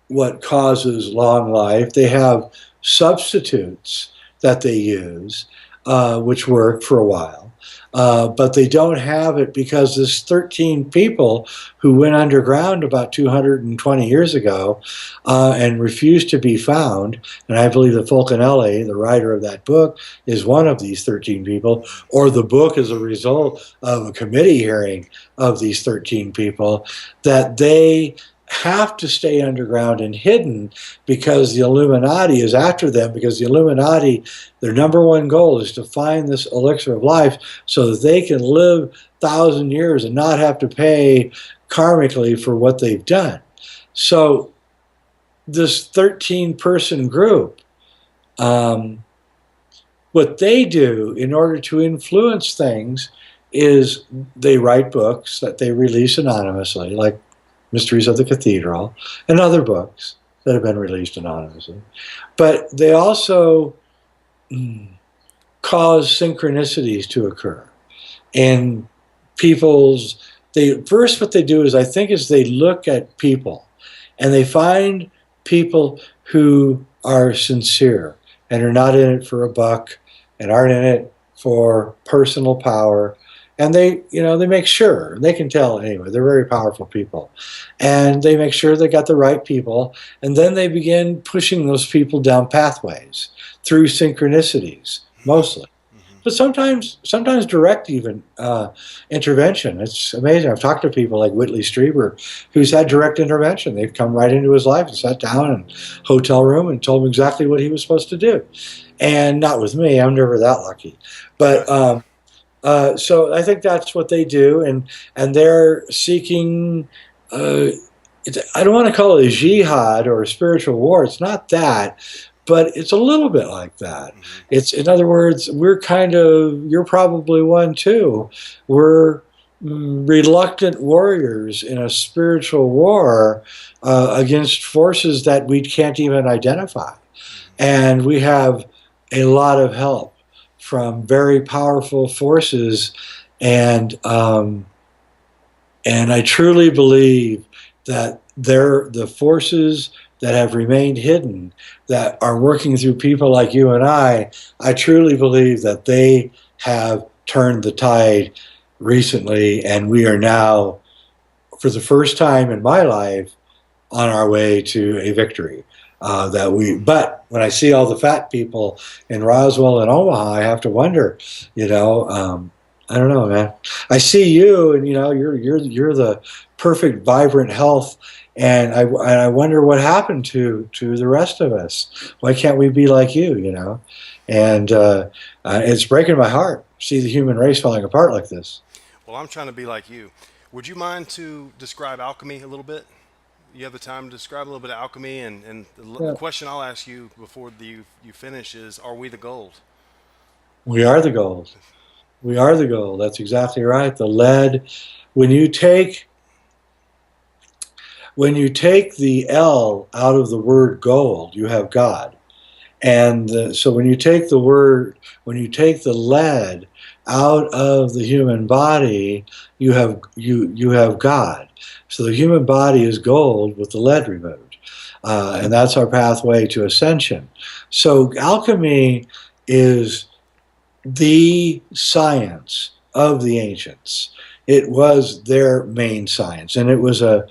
what causes long life. They have substitutes that they use, which work for a while. But they don't have it because this 13 people who went underground about 220 years ago and refused to be found, and I believe that Fulcanelli, the writer of that book, is one of these 13 people, or the book is a result of a committee hearing of these 13 people, that they have to stay underground and hidden because the Illuminati is after them, because the Illuminati, their number one goal is to find this elixir of life so that they can live 1,000 years and not have to pay karmically for what they've done. So this 13-person group, what they do in order to influence things is they write books that they release anonymously, like Mysteries of the Cathedral, and other books that have been released anonymously. But they also cause synchronicities to occur. And first what they do is, I think, is they look at people, and they find people who are sincere and are not in it for a buck and aren't in it for personal power. And they make sure, they can tell anyway, they're very powerful people. And they make sure they got the right people. And then they begin pushing those people down pathways through synchronicities, mostly. But sometimes direct even intervention. It's amazing. I've talked to people like Whitley Strieber, who's had direct intervention. They've come right into his life and sat down in a hotel room and told him exactly what he was supposed to do. And not with me. I'm never that lucky. But so I think that's what they do, and they're seeking, I don't want to call it a jihad or a spiritual war. It's not that, but it's a little bit like that. It's, in other words, you're probably one too. We're reluctant warriors in a spiritual war against forces that we can't even identify. And we have a lot of help from very powerful forces, and I truly believe that the forces that have remained hidden, that are working through people like you and I truly believe that they have turned the tide recently, and we are now, for the first time in my life, on our way to a victory. But when I see all the fat people in Roswell and Omaha, I have to wonder, you know, I don't know, man. I see you, and you're the perfect, vibrant health, and I wonder what happened to the rest of us. Why can't we be like you, you know? And it's breaking my heart to see the human race falling apart like this. Well, I'm trying to be like you. Would you mind to describe alchemy a little bit? You have the time to describe a little bit of alchemy, and the Yeah. question I'll ask you before you finish is, are we the gold? We are the gold. We are the gold. That's exactly right. The lead, when you take the L out of the word gold, you have God. And so when you take the lead out of the human body, you have God. So the human body is gold with the lead removed, and that's our pathway to ascension. So alchemy is the science of the ancients. It was their main science, and it was a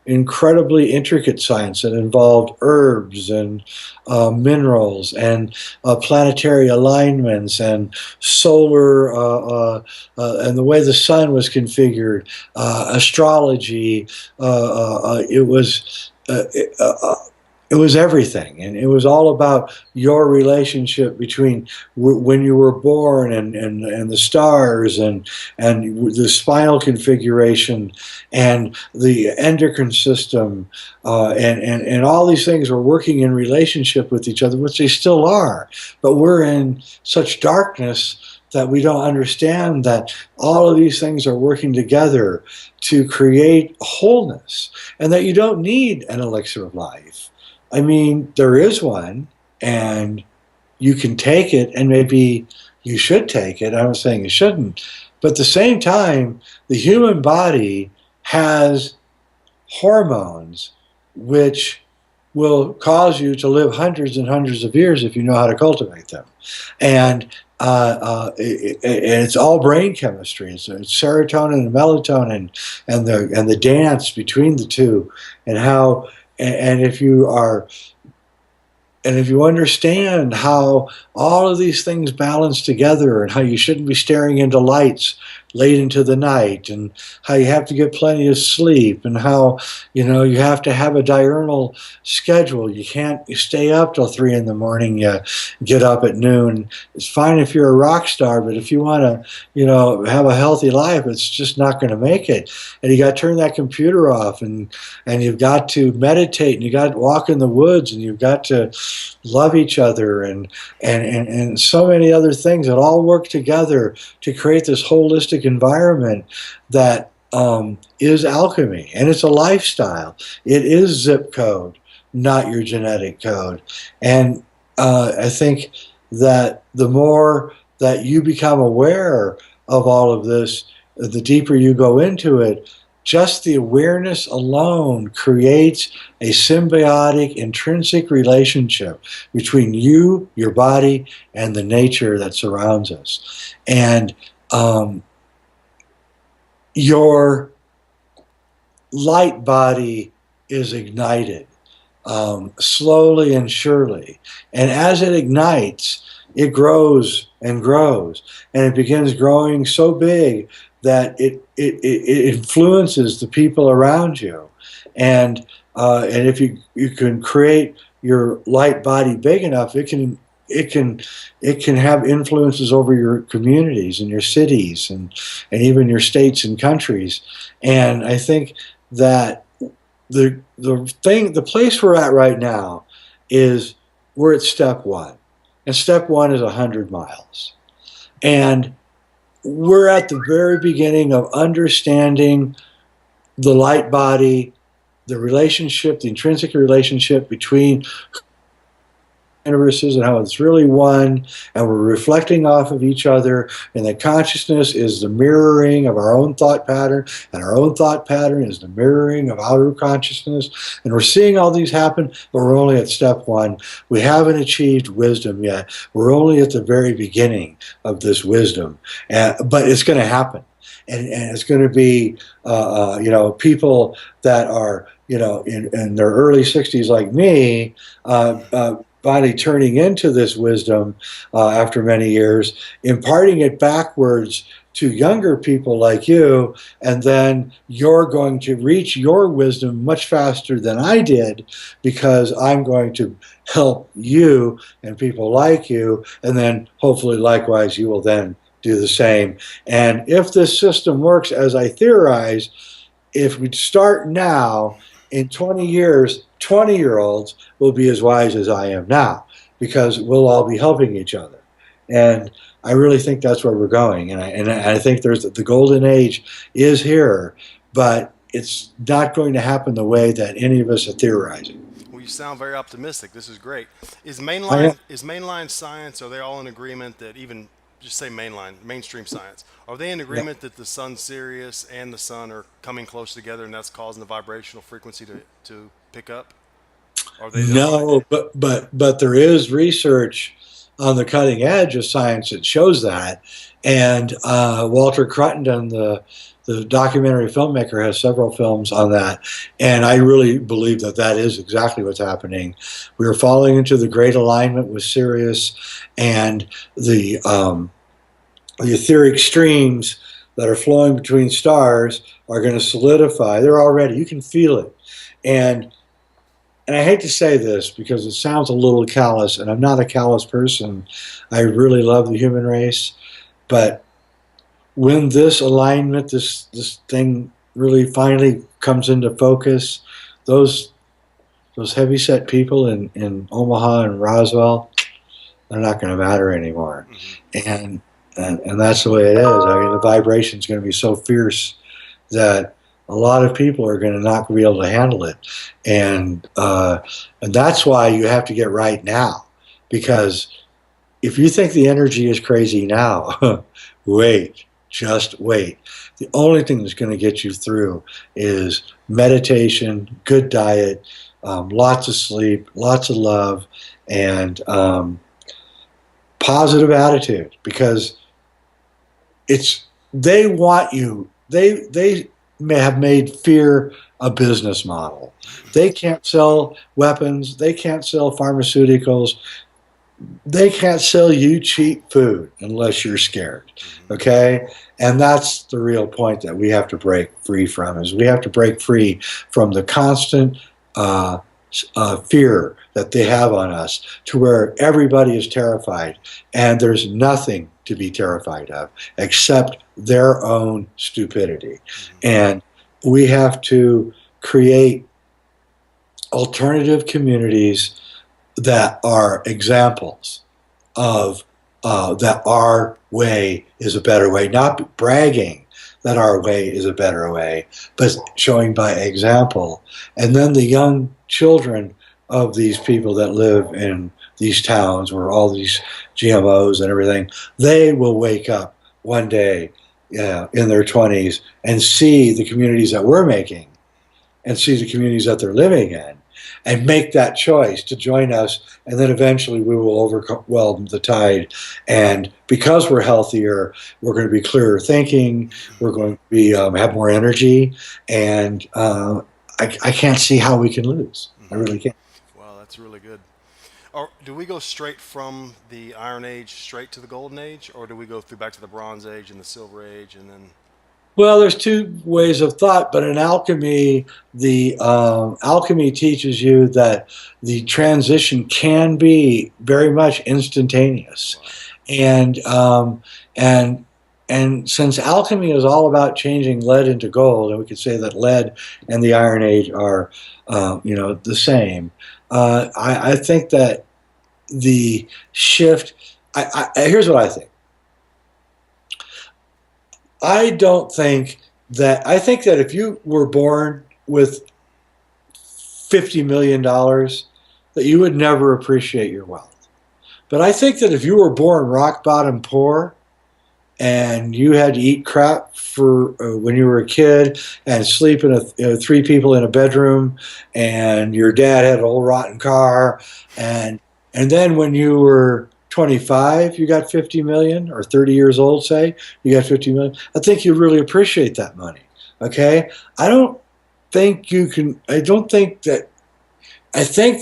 incredibly intricate science that involved herbs and minerals and planetary alignments and solar and the way the sun was configured, astrology. It was everything, and it was all about your relationship between when you were born and the stars and the spinal configuration and the endocrine system, and all these things were working in relationship with each other, which they still are. But we're in such darkness that we don't understand that all of these things are working together to create wholeness, and that you don't need an elixir of life. I mean, there is one, and you can take it, and maybe you should take it. I'm not saying you shouldn't. But at the same time, the human body has hormones which will cause you to live hundreds and hundreds of years if you know how to cultivate them. And it's all brain chemistry. It's serotonin and melatonin, and the dance between the two, and how and if you are and if you understand how all of these things balance together, and how you shouldn't be staring into lights late into the night, and how you have to get plenty of sleep, and how you have to have a diurnal schedule. You can't stay up till 3 in the morning. You get up at noon. It's fine if you're a rock star, but if you want to, have a healthy life, it's just not going to make it. And you got to turn that computer off, and you've got to meditate, and you got to walk in the woods, and you've got to love each other, and so many other things that all work together to create this holistic environment that is alchemy. And it's a lifestyle. It is zip code, not your genetic code. And I think that the more that you become aware of all of this, the deeper you go into it, just the awareness alone creates a symbiotic, intrinsic relationship between you, your body, and the nature that surrounds us. And your light body is ignited slowly and surely. And as it ignites, it grows and grows. And it begins growing so big that it influences the people around you. And if you can create your light body big enough, it can have influences over your communities and your cities, and even your states and countries. And I think that the place we're at right now is we're at step one, and step one is 100 miles. And we're at the very beginning of understanding the light body, the relationship, the intrinsic relationship between universes and how it's really one, and we're reflecting off of each other, and that consciousness is the mirroring of our own thought pattern, and our own thought pattern is the mirroring of outer consciousness, and we're seeing all these happen, but we're only at step one. We haven't achieved wisdom yet. We're only at the very beginning of this wisdom, but it's going to happen. And it's going to be, people that are, in their early 60s like me, finally turning into this wisdom after many years, imparting it backwards to younger people like you, and then you're going to reach your wisdom much faster than I did, because I'm going to help you and people like you, and then hopefully likewise you will then do the same. And if this system works as I theorize, if we start now, in 20 years, 20-year-olds will be as wise as I am now, because we'll all be helping each other. And I really think that's where we're going. And I think the golden age is here, but it's not going to happen the way that any of us are theorizing. Well, you sound very optimistic. This is great. Is I am. mainline science, are they all in agreement that, even just say mainstream science, are they in Yeah. agreement that the sun Sirius and the sun are coming close together, and that's causing the vibrational frequency to pick up? Are they No, but there is research on the cutting edge of science that shows that, and Walter Crittenden, the documentary filmmaker, has several films on that, and I really believe that that is exactly what's happening. We are falling into the great alignment with Sirius, and the etheric streams that are flowing between stars are going to solidify. They're already, you can feel it, and I hate to say this because it sounds a little callous, and I'm not a callous person. I really love the human race, but when this alignment, this thing really finally comes into focus, those heavyset people in Omaha and Roswell, they're not going to matter anymore, and, and that's the way it is. I mean, the vibration is going to be so fierce that a lot of people are going to not be able to handle it, and that's why you have to get right now. Because if you think the energy is crazy now, wait, just wait. The only thing that's going to get you through is meditation, good diet, lots of sleep, lots of love, and positive attitude. Because they want you. They may have made fear a business model. They can't sell weapons. They can't sell pharmaceuticals. They can't sell you cheap food unless you're scared. Okay? And that's the real point that we have to break free from, is we have to break free from the constant fear that they have on us, to where everybody is terrified, and there's nothing to be terrified of except their own stupidity. And we have to create alternative communities that are examples of that our way is a better way, not bragging that our way is a better way, but showing by example. And then the young children of these people that live in these towns where all these GMOs and everything, they will wake up one day in their 20s and see the communities that we're making, and see the communities that they're living in, and make that choice to join us, and then eventually we will overwhelm the tide. And because we're healthier, we're going to be clearer thinking, we're going to be have more energy, and I can't see how we can lose. I really can't. Wow, that's really good. Or do we go straight from the Iron Age straight to the Golden Age, or do we go through back to the Bronze Age and the Silver Age, and then? Well, there's two ways of thought, but in alchemy, the alchemy teaches you that the transition can be very much instantaneous, and and since alchemy is all about changing lead into gold, and we could say that lead and the Iron Age are the same. I think that the shift. Here's what I think. I don't think that. I think that if you were born with $50 million, that you would never appreciate your wealth. But I think that if you were born rock bottom poor and you had to eat crap for when you were a kid and sleep in three people in a bedroom, and your dad had an old rotten car, and and then when you were 25 you got 50 million, or 30 years old, say you got 50 million, I think you really appreciate that money. Okay, I don't think you can. I think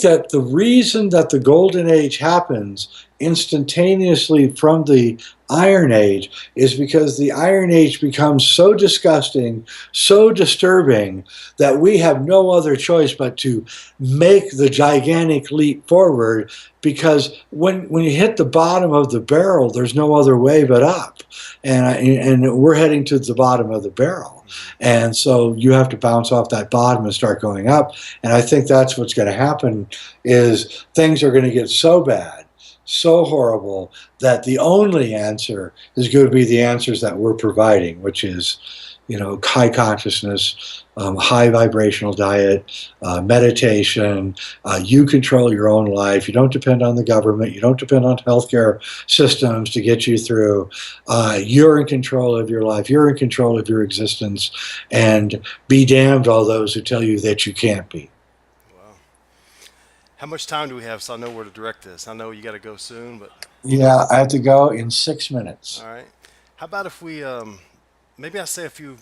that the reason that the Golden Age happens instantaneously from the Iron Age is because the Iron Age becomes so disgusting, so disturbing, that we have no other choice but to make the gigantic leap forward, because when you hit the bottom of the barrel, there's no other way but up. And we're heading to the bottom of the barrel. And so you have to bounce off that bottom and start going up. And I think that's what's going to happen, is things are going to get so bad, so horrible, that the only answer is going to be the answers that we're providing, which is, high consciousness, high vibrational diet, meditation. You control your own life. You don't depend on the government. You don't depend on healthcare systems to get you through. You're in control of your life. You're in control of your existence. And be damned all those who tell you that you can't be. Wow. How much time do we have so I know where to direct this? I know you got to go soon, but Yeah, I have to go in 6 minutes. all right. How about if we maybe I say a few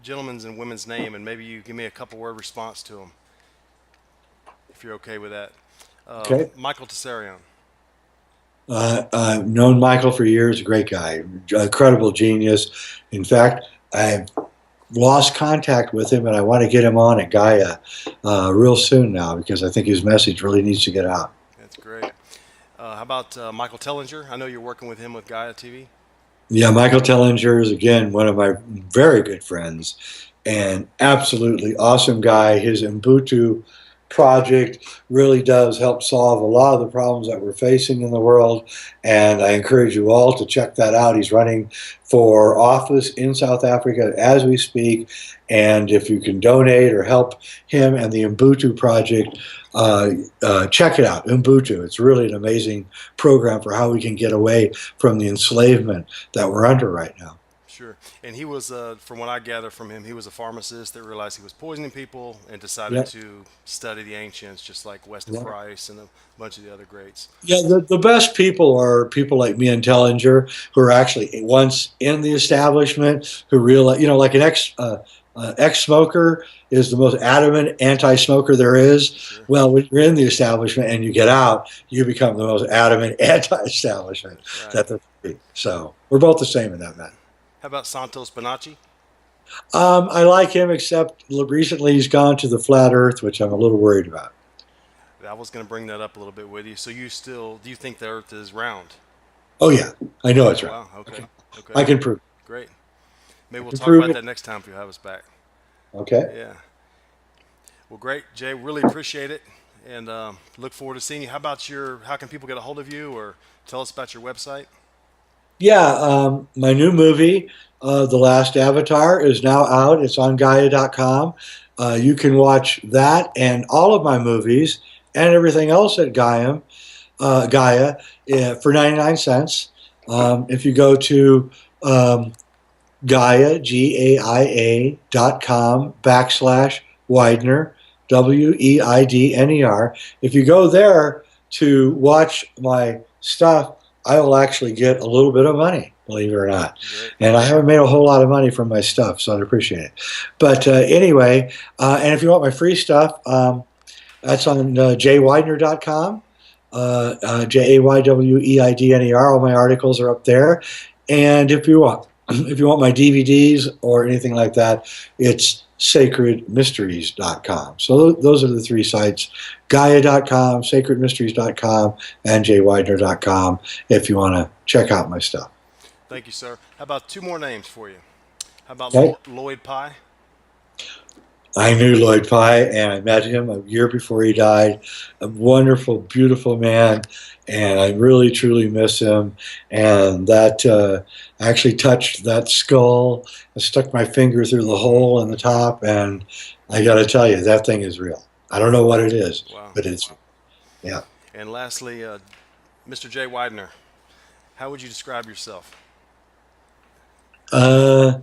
gentlemen's and women's name, and maybe you give me a couple word response to them, if you're okay with that. Okay. Michael Tessarion. I've known Michael for years. A great guy, incredible genius. In fact, I've lost contact with him, and I want to get him on at Gaia real soon now, because I think his message really needs to get out. That's great. How about Michael Tellinger? I know you're working with him with Gaia TV. Yeah, Michael Tellinger is, again, one of my very good friends, and absolutely awesome guy. His Ubuntu project really does help solve a lot of the problems that we're facing in the world, and I encourage you all to check that out. He's running for office in South Africa as we speak, and if you can donate or help him and the Ubuntu project, check it out. Ubuntu, it's really an amazing program for how we can get away from the enslavement that we're under right now. Sure. And he was, from what I gather from him, he was a pharmacist that realized he was poisoning people and decided Yeah, to study the ancients, just like Weston yeah. Price and a bunch of the other greats. Yeah, the best people are people like me and Tellinger, who are actually once in the establishment, who realize, like an ex-smoker is the most adamant anti-smoker there is. Sure. Well, when you're in the establishment and you get out, you become the most adamant anti-establishment Right. that there can be. So we're both the same in that matter. How about Santos Bonacci? I like him, except recently he's gone to the flat Earth, which I'm a little worried about. I was going to bring that up a little bit with you. So do you think the Earth is round? Oh yeah, I know it's Oh, right. wow. Okay. Okay. I can prove. Great. Maybe I we'll can talk prove about it. that next time if you have us back. Okay. Yeah. Well, great, Jay. Really appreciate it, and look forward to seeing you. How can people get a hold of you, or tell us about your website? Yeah, my new movie, The Last Avatar, is now out. It's on Gaia.com. You can watch that and all of my movies and everything else at Gaia for 99 cents. If you go to Gaia, GAIA.com /Weidner, WEIDNER. If you go there to watch my stuff, I will actually get a little bit of money, believe it or not. Great. And I haven't made a whole lot of money from my stuff, so I'd appreciate it. But anyway, and if you want my free stuff, that's on jweidner.com. JAYWEIDNER. All my articles are up there. And if you want my DVDs or anything like that, it's sacredmysteries.com. So those are the three sites: Gaia.com, sacredmysteries.com, and jweidner.com if you want to check out my stuff. Thank you, sir. How about two more names for you? How about Okay. Lloyd Pye? I knew Lloyd Pye, and I met him a year before he died. A wonderful, beautiful man, and I really, truly miss him. And that I actually touched that skull and stuck my finger through the hole in the top, and I got to tell you, that thing is real. I don't know what it is, Wow. but it's, yeah. And lastly, Mr. J. Weidner, how would you describe yourself? Uh,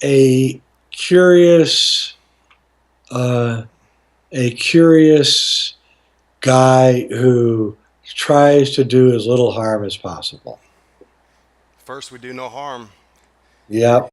a curious, uh, a curious guy who tries to do as little harm as possible. First, we do no harm. Yep.